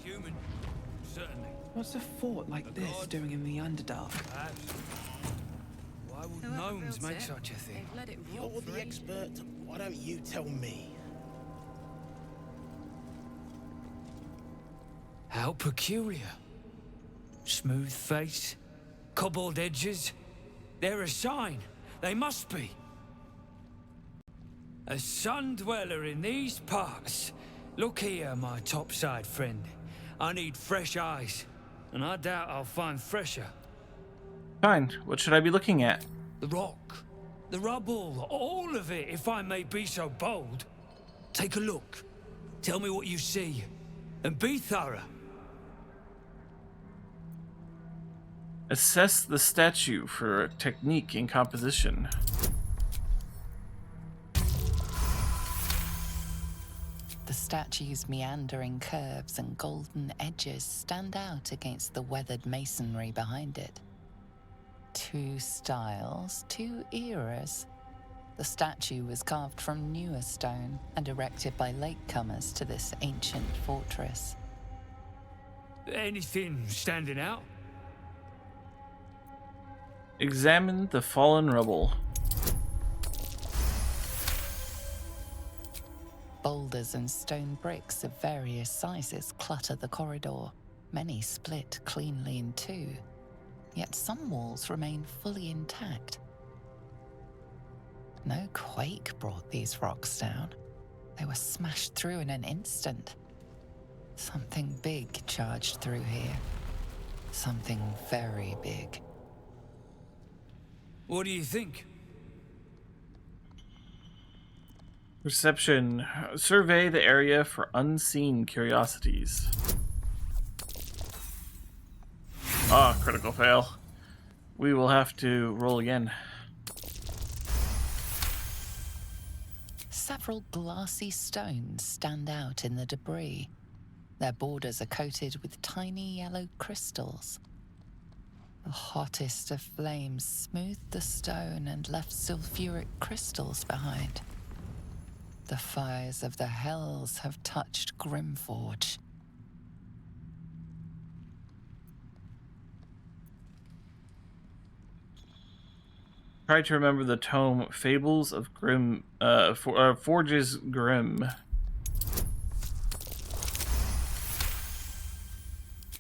Human, certainly. What's a fort like this doing in the Underdark? Perhaps. Why would Whoever gnomes built make it, such a thing? they've let it You're rot for the expert. Why don't you tell me? How peculiar. Smooth face, cobbled edges. They're a sign. They must be. A sun dweller in these parts. Look here, my topside friend. I need fresh eyes, and I doubt I'll find fresher. Fine. What should I be looking at? The rock, the rubble, all of it, if I may be so bold. Take a look. Tell me what you see, and be thorough. Assess the statue for technique in composition. The statue's meandering curves and golden edges stand out against the weathered masonry behind it. Two styles, two eras. The statue was carved from newer stone and erected by latecomers to this ancient fortress. Anything standing out? Examine the fallen rubble. Boulders and stone bricks of various sizes clutter the corridor. Many split cleanly in two, yet some walls remain fully intact. No quake brought these rocks down. They were smashed through in an instant. Something big charged through here. Something very big. What do you think? Perception. Survey the area for unseen curiosities. Ah, critical fail. We will have to roll again. Several glassy stones stand out in the debris. Their borders are coated with tiny yellow crystals. The hottest of flames smoothed the stone and left sulfuric crystals behind. The fires of the hells have touched Grimforge. Try to remember the tome Fables of Grim, Forges Grim.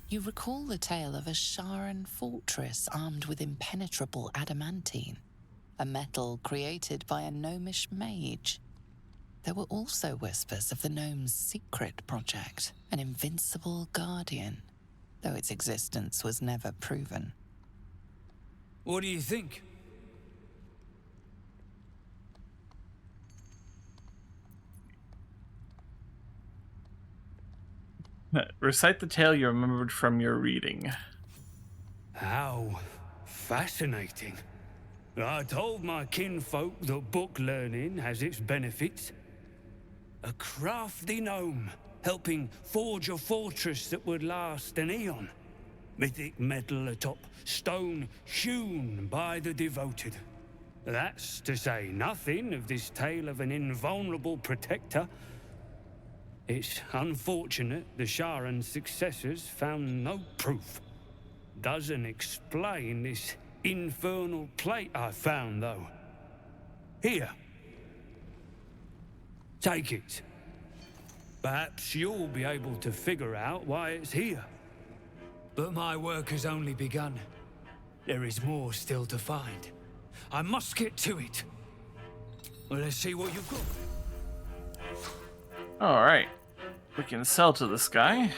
You recall the tale of a Sharan fortress armed with impenetrable adamantine, a metal created by a gnomish mage. There were also whispers of the gnome's secret project, an invincible guardian, though its existence was never proven. What do you think? Recite the tale you remembered from your reading. How fascinating. I told my kinfolk that book learning has its benefits. A crafty gnome, helping forge a fortress that would last an eon. Mythic metal atop stone hewn by the devoted. That's to say nothing of this tale of an invulnerable protector. It's unfortunate the Sharan's successors found no proof. Doesn't explain this infernal plate I found, though. Here. Take it. Perhaps you'll be able to figure out why it's here. But my work has only begun. There is more still to find. I must get to it. Well, let's see what you've got. Alright. We can sell to this guy.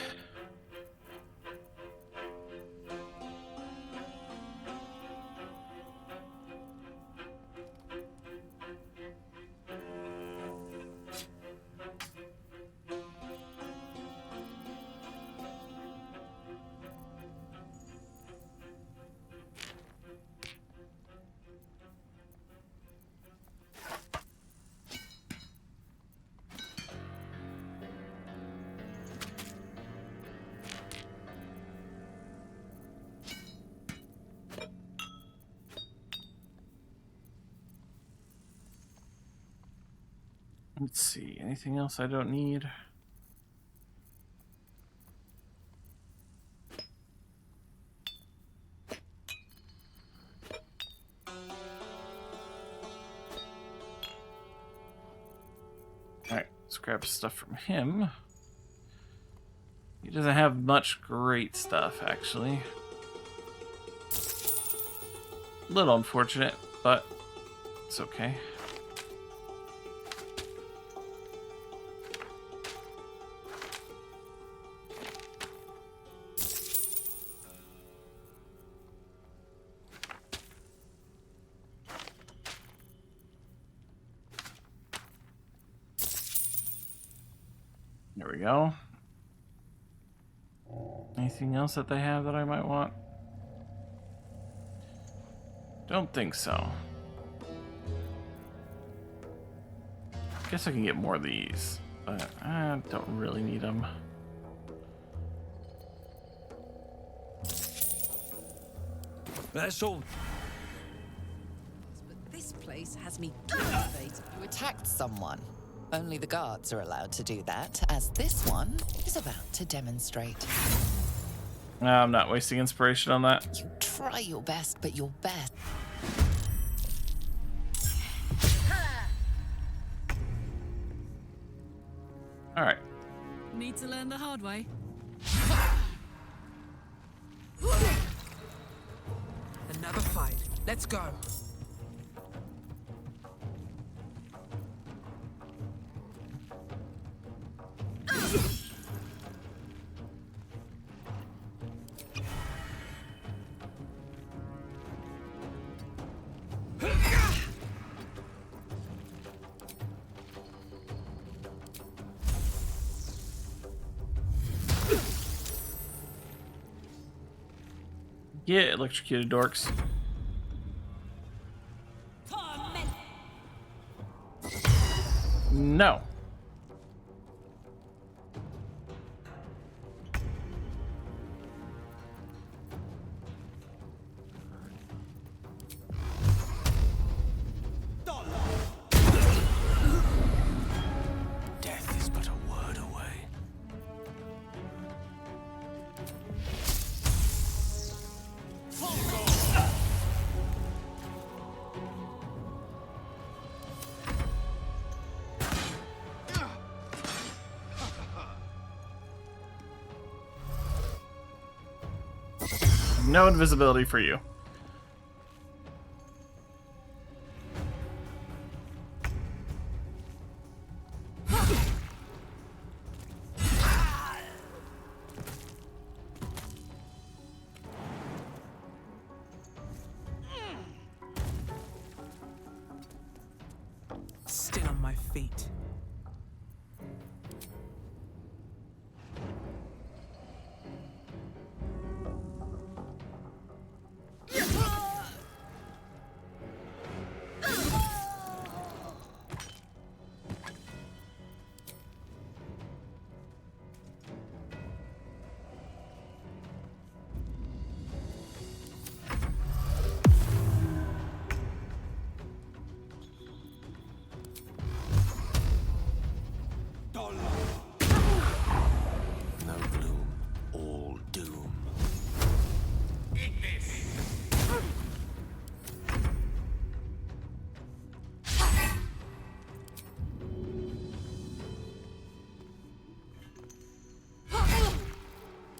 Let's see, anything else I don't need? Alright, let's grab stuff from him. He doesn't have much great stuff, actually. A little unfortunate, but it's okay. There we go. Anything else that they have that I might want? Don't think so. Guess I can get more of these, but I don't really need them. That's all. But this place has me captivated. You attacked someone. Only the guards are allowed to do that, as this one is about to demonstrate. No, I'm not wasting inspiration on that. You try your best, but your best. All right. Need to learn the hard way. Let's go. Get electrocuted, dorks. No. Death is but a word away. No invisibility for you. Still on my feet. No gloom, all doom.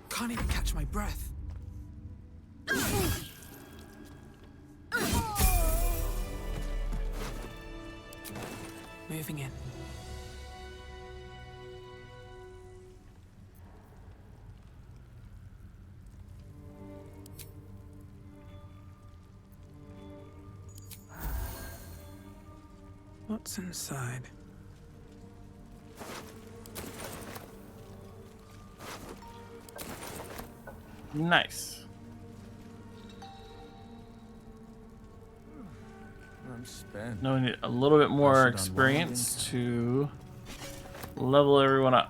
Can't even catch my breath. Moving in. What's inside? Nice. I'm spent. Now we need a little bit more experience to level everyone up.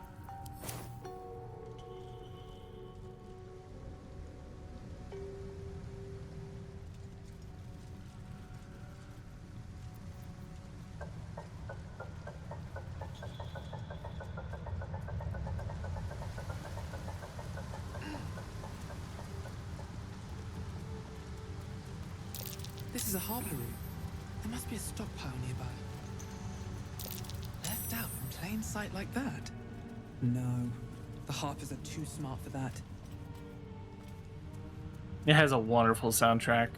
This is a harbor room. There must be a stockpile nearby. Left out in plain sight like that? No. The Harpers are too smart for that. It has a wonderful soundtrack.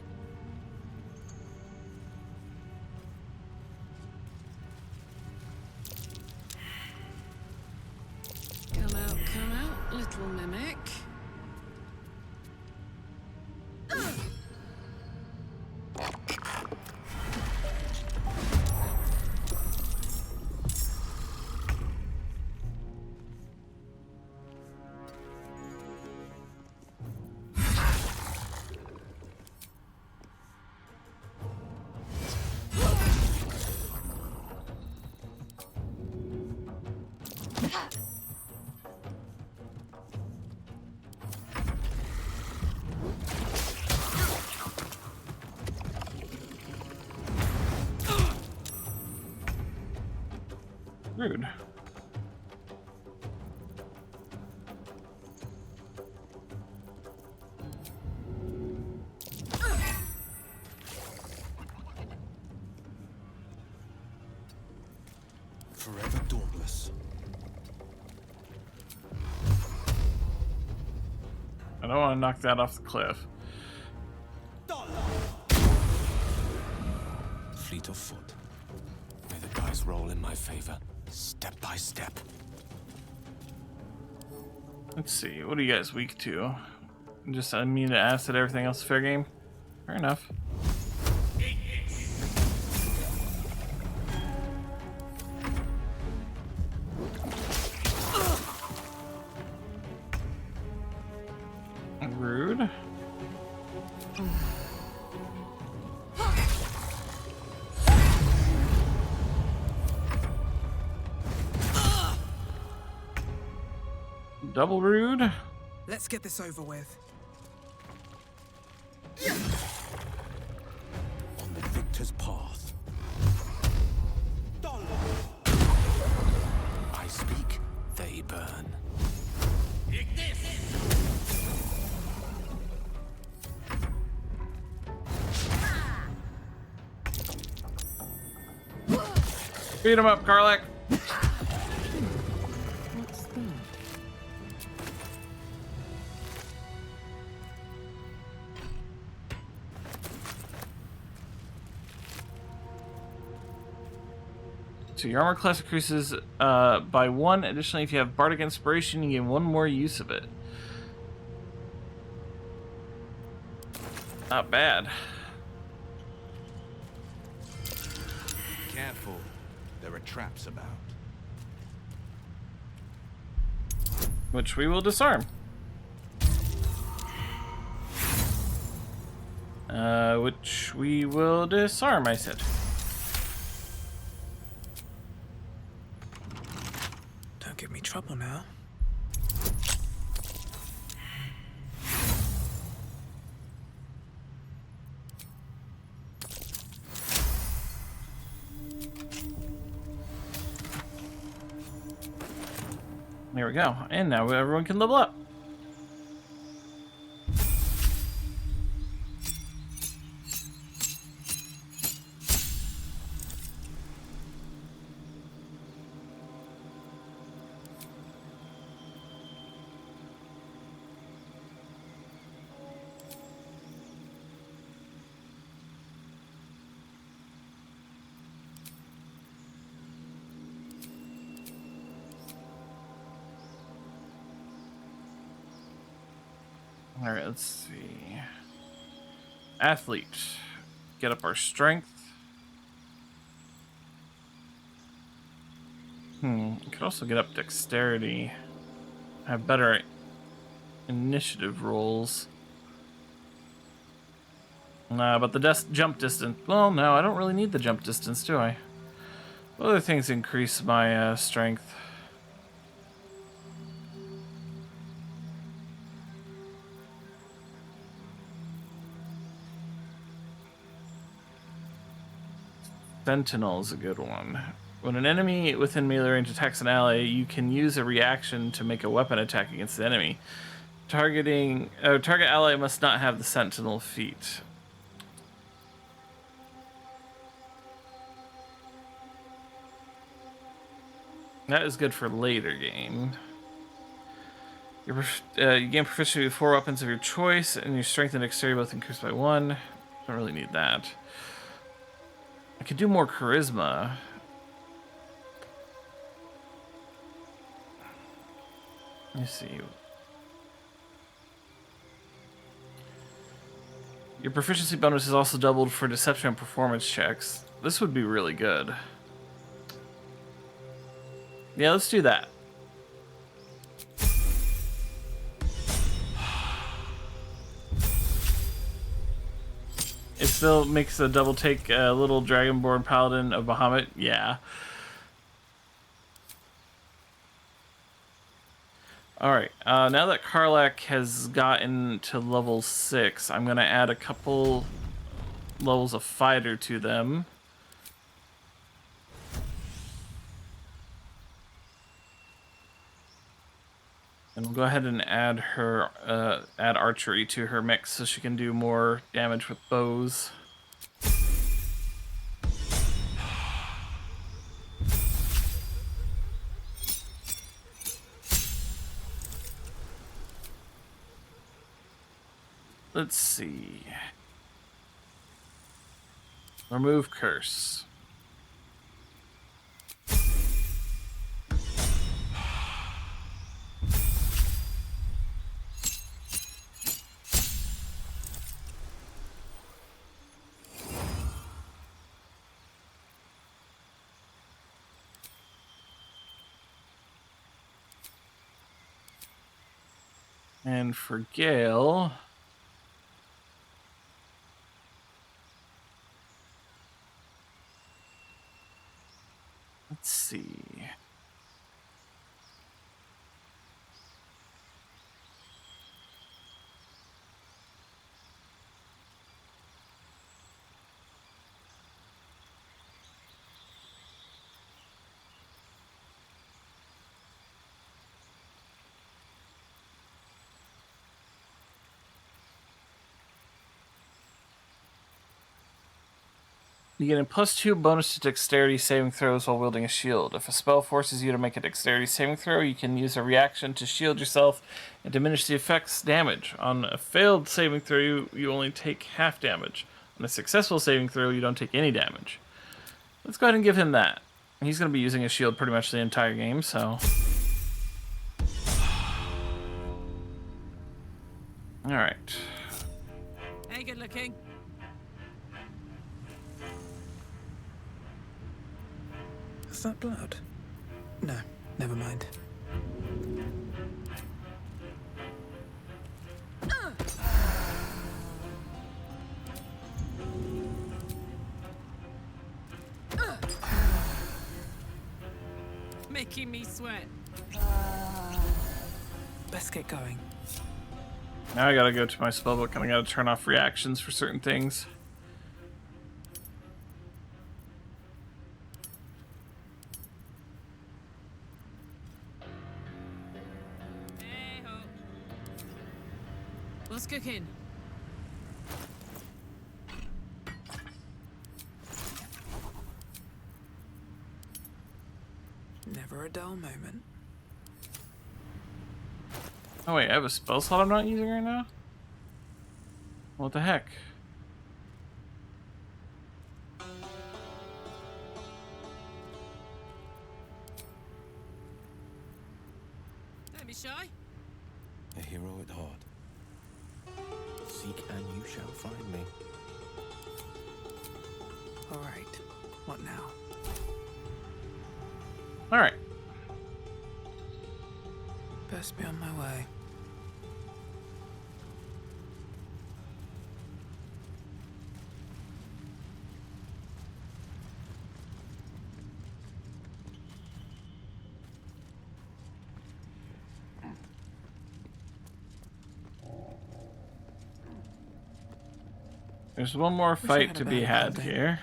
Come out, little mimic. Rude. Forever dauntless. I don't want to knock that off the cliff. fleet of foot. May the dice roll in my favor, step by step. Let's see, what are you guys weak to? Just immune to acid, everything else fair game? Fair enough. Rude. Double rude. Let's get this over with. On the victor's path. I speak, they burn. Beat him up, Karlach. So your armor class increases by 1. Additionally, if you have Bardic Inspiration, you gain 1 more use of it. Not bad. Careful. There are traps about. Which we will disarm. Which we will disarm, I said. Don't give me trouble now. There we go. And now everyone can level up. All right, let's see. Athlete. Get up our strength. We could also get up dexterity. Have better initiative rolls. Nah, but the jump distance. Well, no, I don't really need the jump distance, do I? Other things increase my strength. Sentinel is a good one. When an enemy within melee range attacks an ally, you can use a reaction to make a weapon attack against the enemy. Target ally must not have the Sentinel feat. That is good for later game. You gain proficiency with 4 weapons of your choice, and your strength and dexterity both increase by 1. Don't really need that. I could do more charisma. Let me see. Your proficiency bonus is also doubled for deception and performance checks. This would be really good. Yeah, let's do that. It still makes a double take little Dragonborn Paladin of Bahamut. Yeah. Alright, now that Karlach has gotten to level 6, I'm going to add a couple levels of fighter to them. And we'll go ahead and add her, add archery to her mix so she can do more damage with bows. Let's see. Remove curse. And for Gale, let's see. You get a +2 bonus to dexterity saving throws while wielding a shield. If a spell forces you to make a dexterity saving throw, you can use a reaction to shield yourself and diminish the effect's damage. On a failed saving throw, you only take half damage. On a successful saving throw, you don't take any damage. Let's go ahead and give him that. He's going to be using a shield pretty much the entire game, so... Alright. Hey, good looking. Is that blood? No, never mind. Making me sweat. Let's get going. Now I gotta go to my spellbook and I gotta turn off reactions for certain things. Hey-ho. What's cooking? Never a dull moment. Oh wait, I have a spell slot I'm not using right now? What the heck? Don't be shy. A hero at heart. Seek and you shall find me. All right, what now? Alright. Best be on my way. There's one more fight to be had here.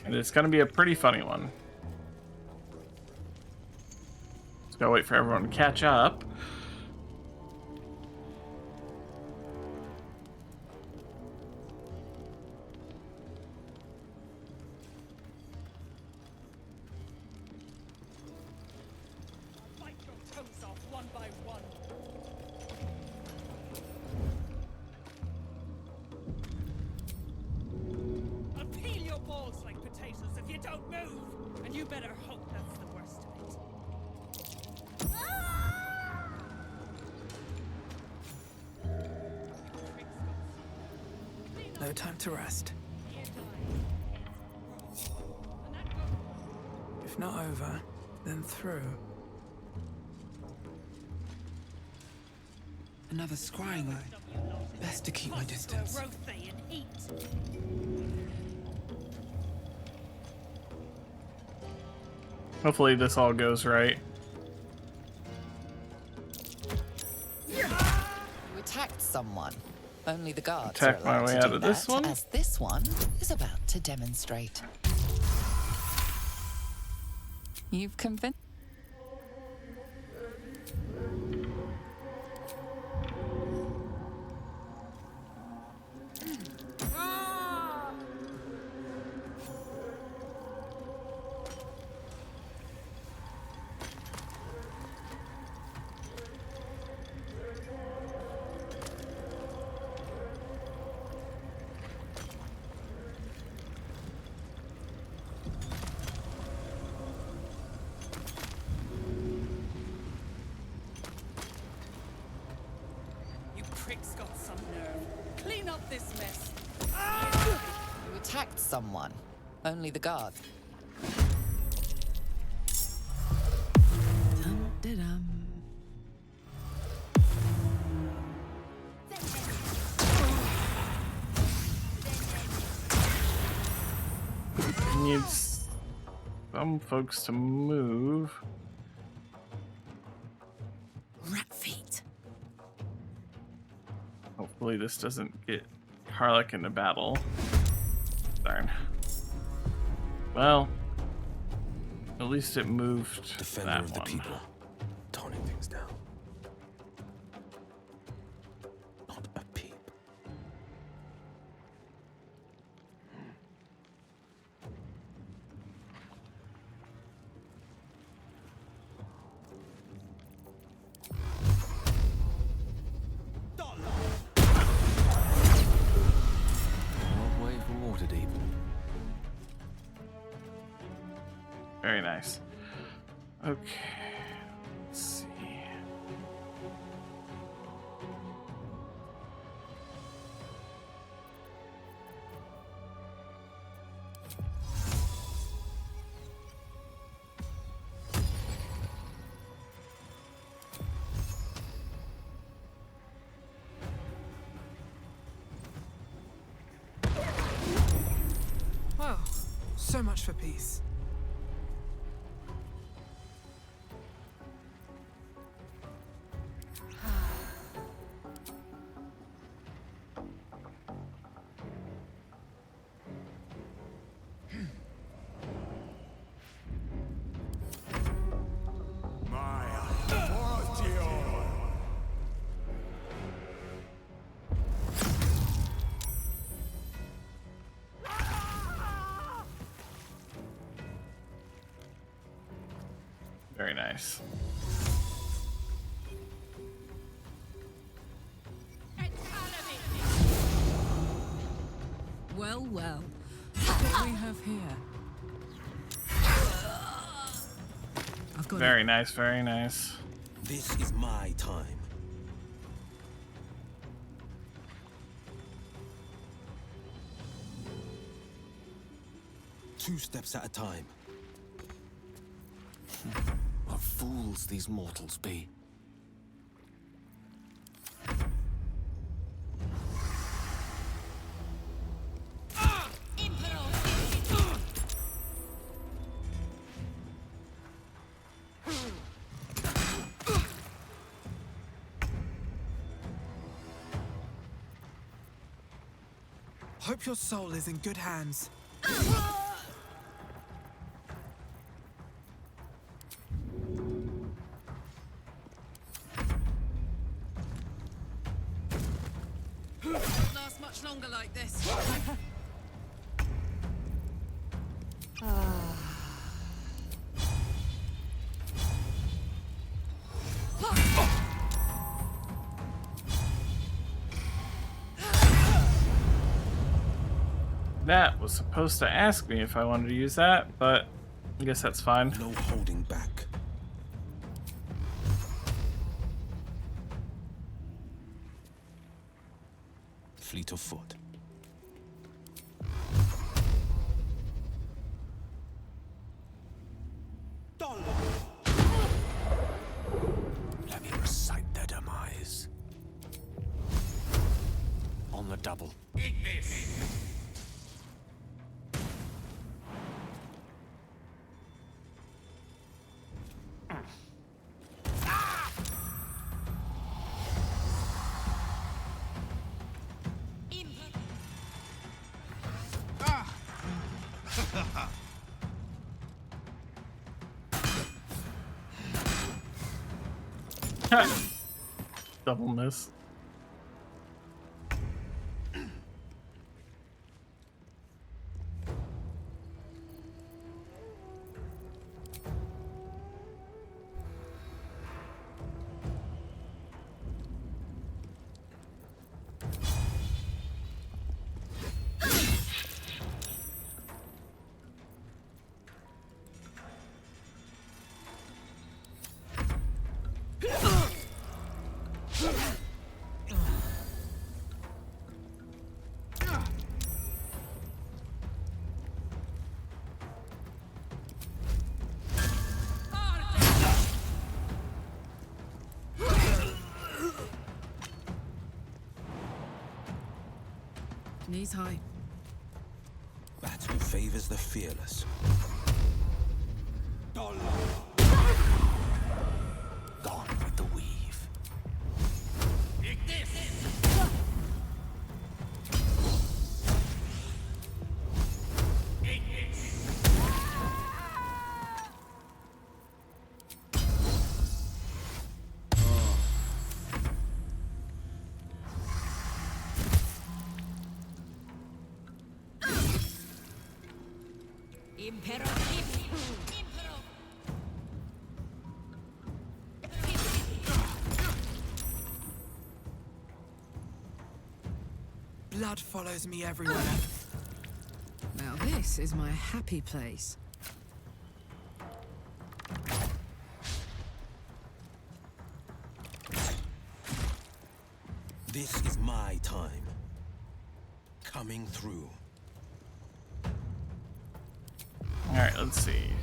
And it's gonna be a pretty funny one. Just gotta wait for everyone to catch up. No time to rest. If not over, then through. Another scrying eye. Best to keep my distance. Hopefully this all goes right. You attacked someone. Only the guards Attack are my allowed way to out do of this that, one. as this one is about to demonstrate. You've convinced. stop this mess. You attacked someone. Only the guards. Dum-de-dum. Needs some folks to move. Rat feet. Hopefully this doesn't get Harlock into battle. Darn. Well, at least it moved Defender that of the one. people, toning things down. Not a peep. Long way from Waterdeep. Very nice. Okay. Let's see. Well, so much for peace. Very nice. Well, well. What do we have here? I've got Very nice, very nice. This is my time. Two steps at a time. What fools these mortals be. Hope your soul is in good hands. Won't last much longer like this. That was supposed to ask me if I wanted to use that, but I guess that's fine. No holding back. Fleet of foot. Let me recite their demise. On the double. Eat this! Double miss. Knees high. That who favors the fearless. Gone with the weave. Blood follows me everywhere. Now this is my happy place. This is my time. Coming through. Alright, let's see.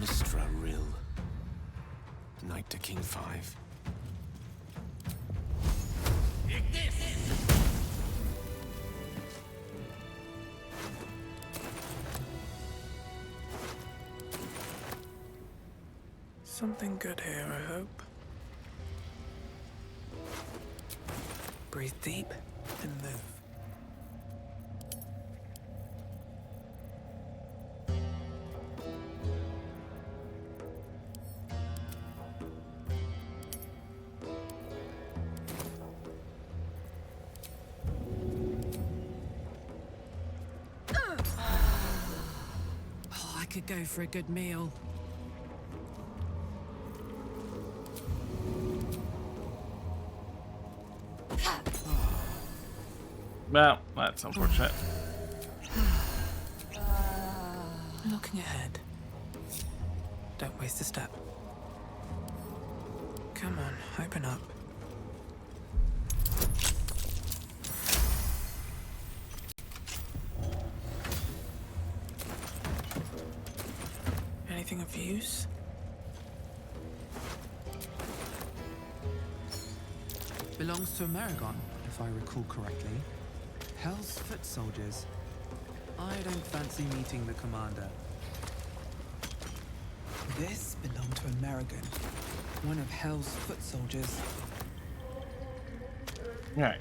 Mistra Rill. Knight to King 5. Something good here, I hope. Breathe deep and move. Oh, I could go for a good meal. Well, that's unfortunate. Looking ahead. Don't waste a step. Come on, open up. Anything of use? Belongs to Amerigon, if I recall correctly. Hell's foot soldiers. I don't fancy meeting the commander. This belonged to Amerigon, one of Hell's foot soldiers. Right.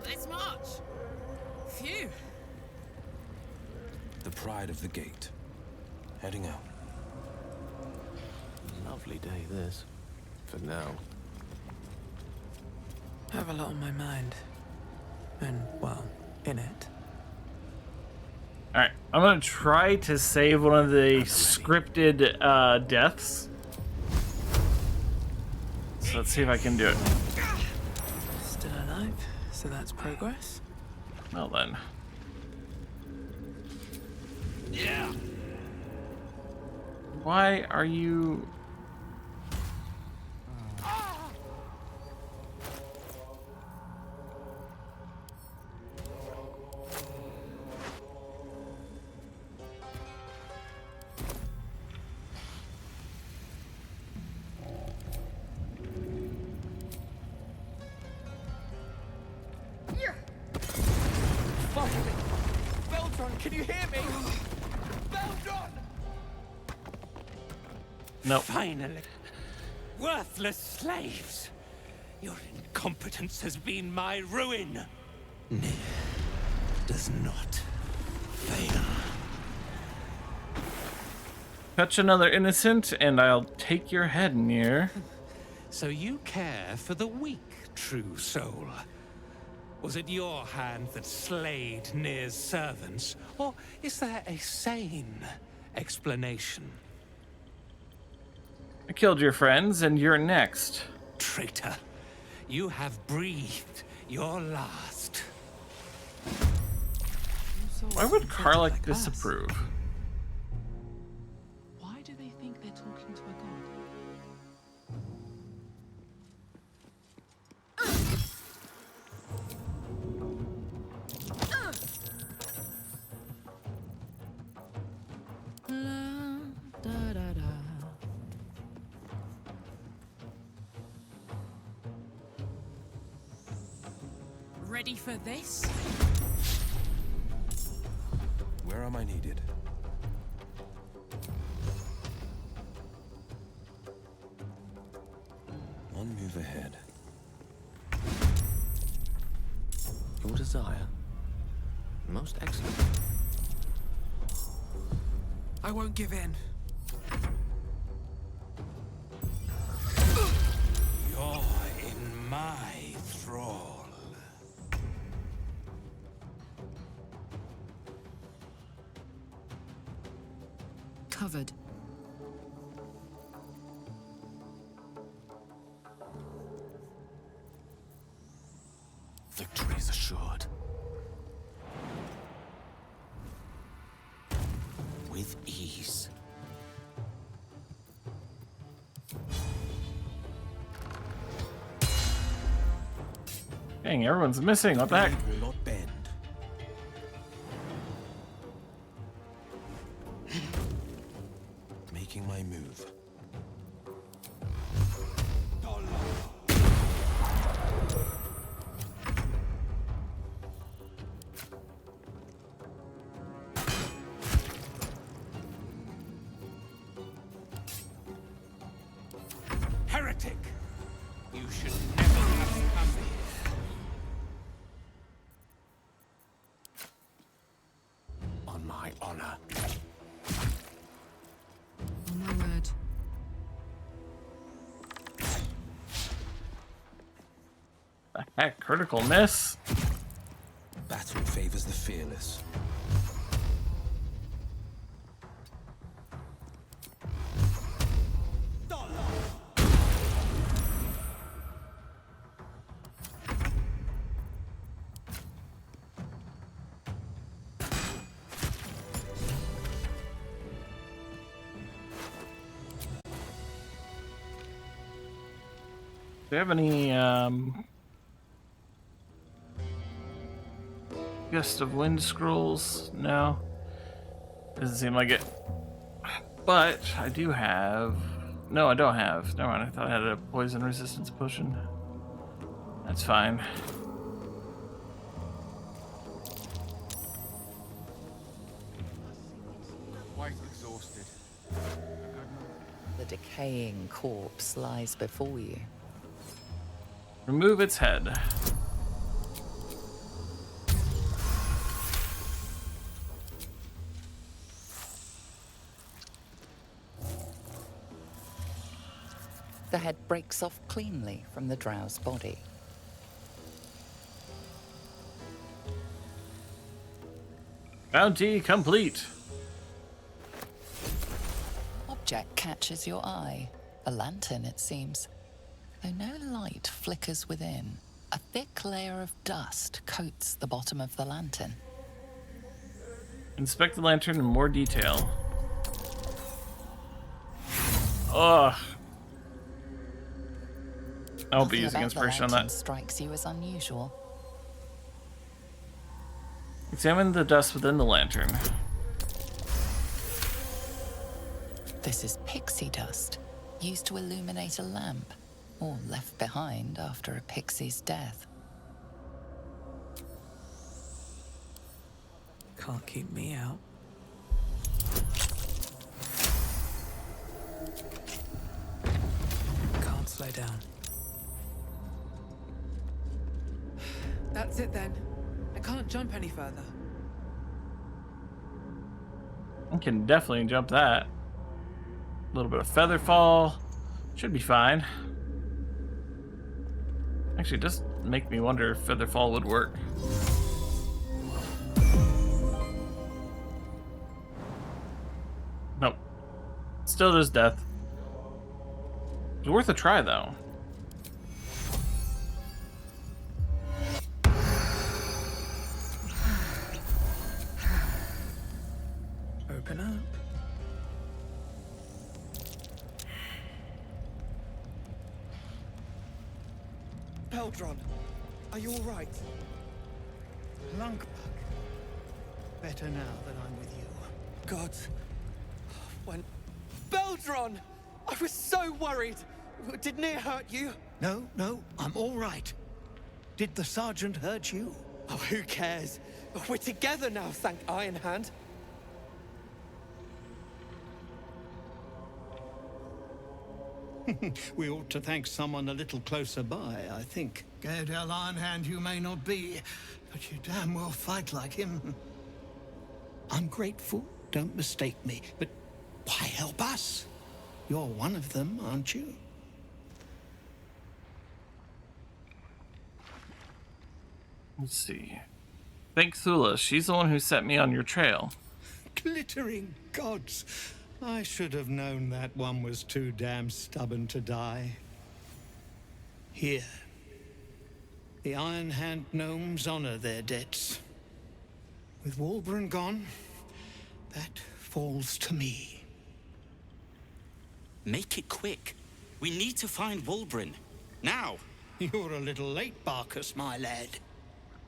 Let's march. Phew. The pride of the gate. Heading out. Lovely day, this. For now. I have a lot on my mind. And, well, in it. Alright, I'm gonna try to save one of the scripted deaths. So let's see if I can do it. Still alive, so that's progress. Well then. Yeah. Why are you... Baldur, can you hear me? Baldur! Nope. Finally. Worthless slaves. Your incompetence has been my ruin. Nier does not fail. Touch another innocent, and I'll take your head, Nier. So you care for the weak, true soul. Was it your hand that slayed Nir's servants, or is there a sane explanation? I killed your friends, and you're next. Traitor, you have breathed your last. Why would Karlach disapprove? Why do they think they're talking to a god? ready for this? Where am I needed? One move ahead. Your desire. Most excellent. I won't give in. You're in my thrall. Covered. Victory is assured. With ease. Dang, everyone's missing. What the heck? Will not bend. Making my move. Heretic! You should never have come here. On my honor. On my word. The heck? Critical miss? Battle favors the fearless. Do you have any Gust of Wind scrolls? No. Doesn't seem like it. But I do have. No, I don't have. Never mind. I thought I had a poison resistance potion. That's fine. Quite exhausted. The decaying corpse lies before you. Remove its head. The head breaks off cleanly from the drow's body. Bounty complete. Object catches your eye. A lantern, it seems. Though no light flickers within, a thick layer of dust coats the bottom of the lantern. Inspect the lantern in more detail. Ugh. I'll be Nothing using about inspiration on the lantern that. strikes you as unusual. Examine the dust within the lantern. This is pixie dust, used to illuminate a lamp, or left behind after a pixie's death. Can't keep me out. Can't slow down. That's it then. I can't jump any further. I can definitely jump that. A little bit of feather fall. Should be fine. Actually, it does make me wonder if feather fall would work. Nope. Still does death. It's worth a try, though. Open up. Peldron, are you all right? Lunkbug. Better now that I'm with you. God. When... Beldron! I was so worried! Did Near hurt you? No, I'm all right. Did the sergeant hurt you? Oh, who cares? We're together now, thank Iron Hand. We ought to thank someone a little closer by, I think. Gaedel Iron Hand you may not be, but you damn well fight like him. I'm grateful, don't mistake me, but why help us? You're one of them, aren't you? Let's see. Thank Thula. She's the one who set me on your trail. Glittering gods. I should have known that one was too damn stubborn to die. Here. The Iron Hand gnomes honor their debts. With Walburn gone, that falls to me. Make it quick. We need to find Walburn. Now. You're a little late, Barkus, my lad.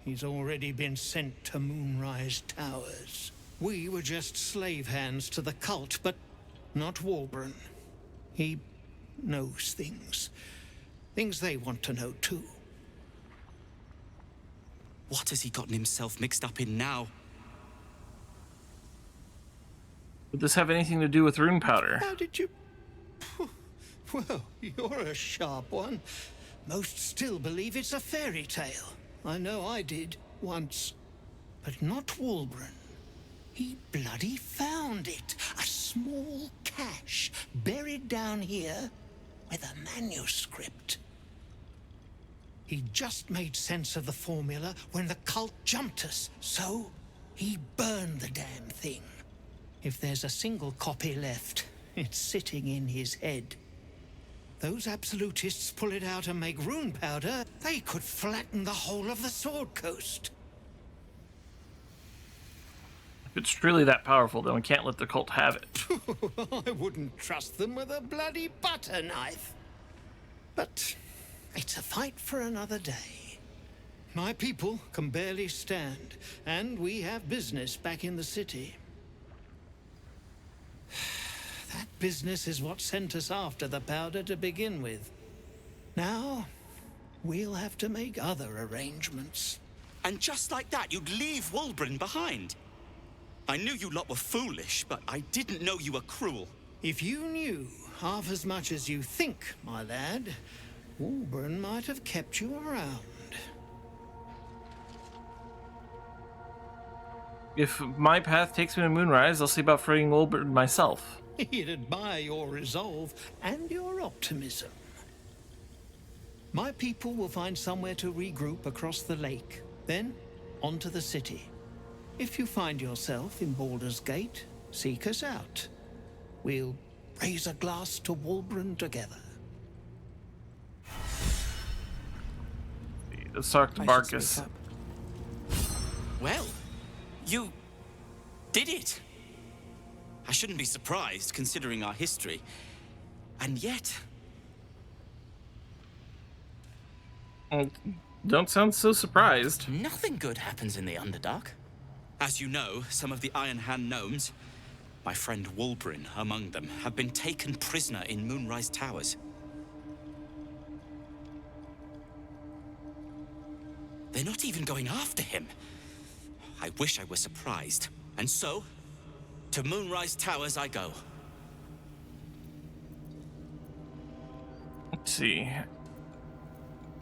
He's already been sent to Moonrise Towers. We were just slave hands to the cult, but not Walburn. He knows things. Things they want to know, too. What has he gotten himself mixed up in now? Would this have anything to do with rune powder? How did you... Well, you're a sharp one. Most still believe it's a fairy tale. I know I did, once. But not Walburn. He bloody found it. A small cache buried down here with a manuscript. He just made sense of the formula when the cult jumped us, so he burned the damn thing. If there's a single copy left, it's sitting in his head. Those absolutists pull it out and make rune powder, they could flatten the whole of the Sword Coast. If it's really that powerful, then we can't let the cult have it. I wouldn't trust them with a bloody butter knife. But it's a fight for another day. My people can barely stand, and we have business back in the city. That business is what sent us after the powder to begin with. Now, we'll have to make other arrangements. And just like that, you'd leave Walburn behind. I knew you lot were foolish, but I didn't know you were cruel. If you knew half as much as you think, my lad, Walburn might have kept you around. If my path takes me to Moonrise, I'll see about freeing Walburn myself. He'd admire your resolve and your optimism. My people will find somewhere to regroup across the lake, then onto the city. If you find yourself in Baldur's Gate, seek us out. We'll raise a glass to Walburn together. Let's talk to Barkus. Well, you did it. I shouldn't be surprised, considering our history. And yet... Don't sound so surprised. Nothing good happens in the Underdark. As you know, some of the Iron Hand gnomes, my friend Walburn among them, have been taken prisoner in Moonrise Towers. They're not even going after him. I wish I were surprised. And so, to Moonrise Towers I go. Let's see.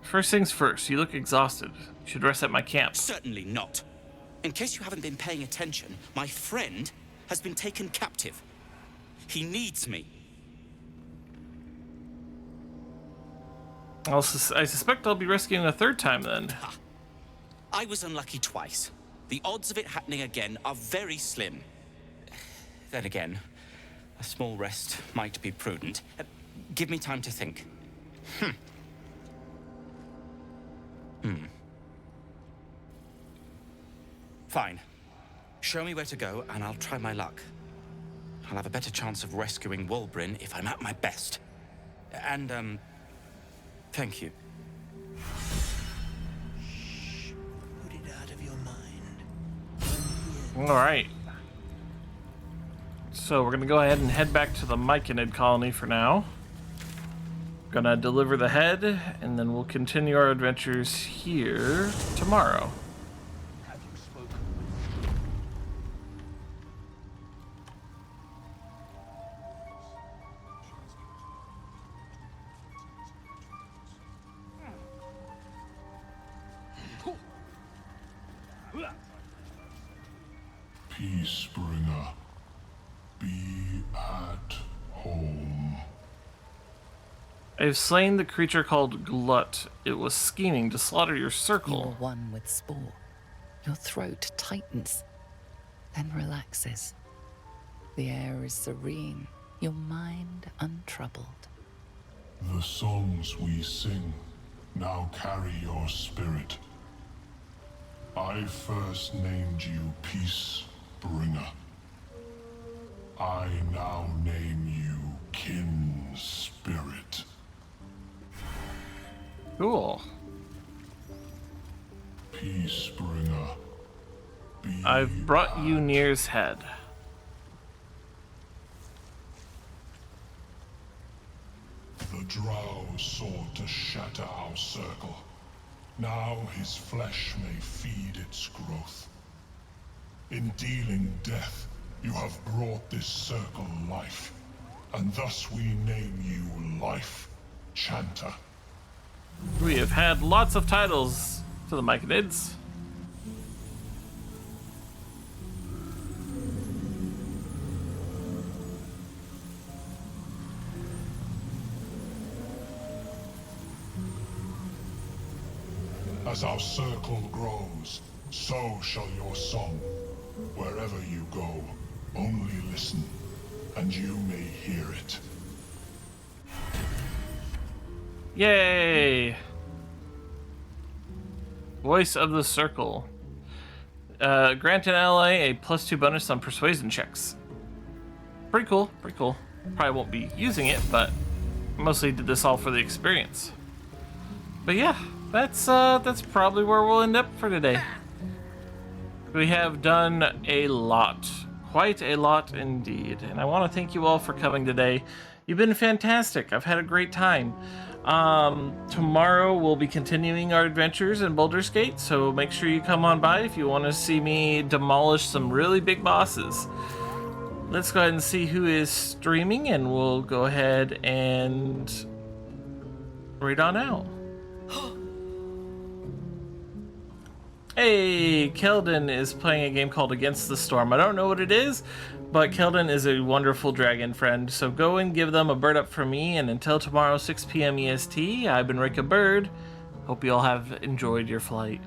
First things first, you look exhausted. You should rest at my camp. Certainly not. In case you haven't been paying attention, my friend has been taken captive. He needs me. I suspect I'll be rescuing a third time then. I was unlucky twice. The odds of it happening again are very slim. Then again, a small rest might be prudent. Give me time to think. Fine. Show me where to go, and I'll try my luck. I'll have a better chance of rescuing Walburn if I'm at my best. And, thank you. Put it out of your mind. Alright. So we're gonna go ahead and head back to the Myconid colony for now. Gonna deliver the head, and then we'll continue our adventures here tomorrow. Peacebringer, be at home. I have slain the creature called Glut. It was scheming to slaughter your You're circle. one with Spore. Your throat tightens, then relaxes. The air is serene, your mind untroubled. The songs we sing now carry your spirit. I first named you Peacebringer. I now name you Kin Spirit. Cool. Peacebringer, be I've brought you Nir's head. The Drow sought to shatter our circle. Now his flesh may feed its growth. In dealing death, you have brought this circle life, and thus we name you Life Chanter. We have had lots of titles to the Myconids. As our circle grows, so shall your song. Wherever you go, only listen, and you may hear it. Yay! Voice of the Circle. Grant an ally a +2 bonus on persuasion checks. Pretty cool, pretty cool. Probably won't be using it, but mostly did this all for the experience. But yeah, that's probably where we'll end up for today. We have done a lot. Quite a lot indeed. And I want to thank you all for coming today. You've been fantastic. I've had a great time. Tomorrow we'll be continuing our adventures in Baldur's Gate, so make sure you come on by if you want to see me demolish some really big bosses. Let's go ahead and see who is streaming, and we'll go ahead and read on out. Hey, Keldon is playing a game called Against the Storm. I don't know what it is, but Keldon is a wonderful dragon friend, so go and give them a bird up from me, and until tomorrow, 6 p.m. EST, I've been Rick a Bird. Hope you all have enjoyed your flight.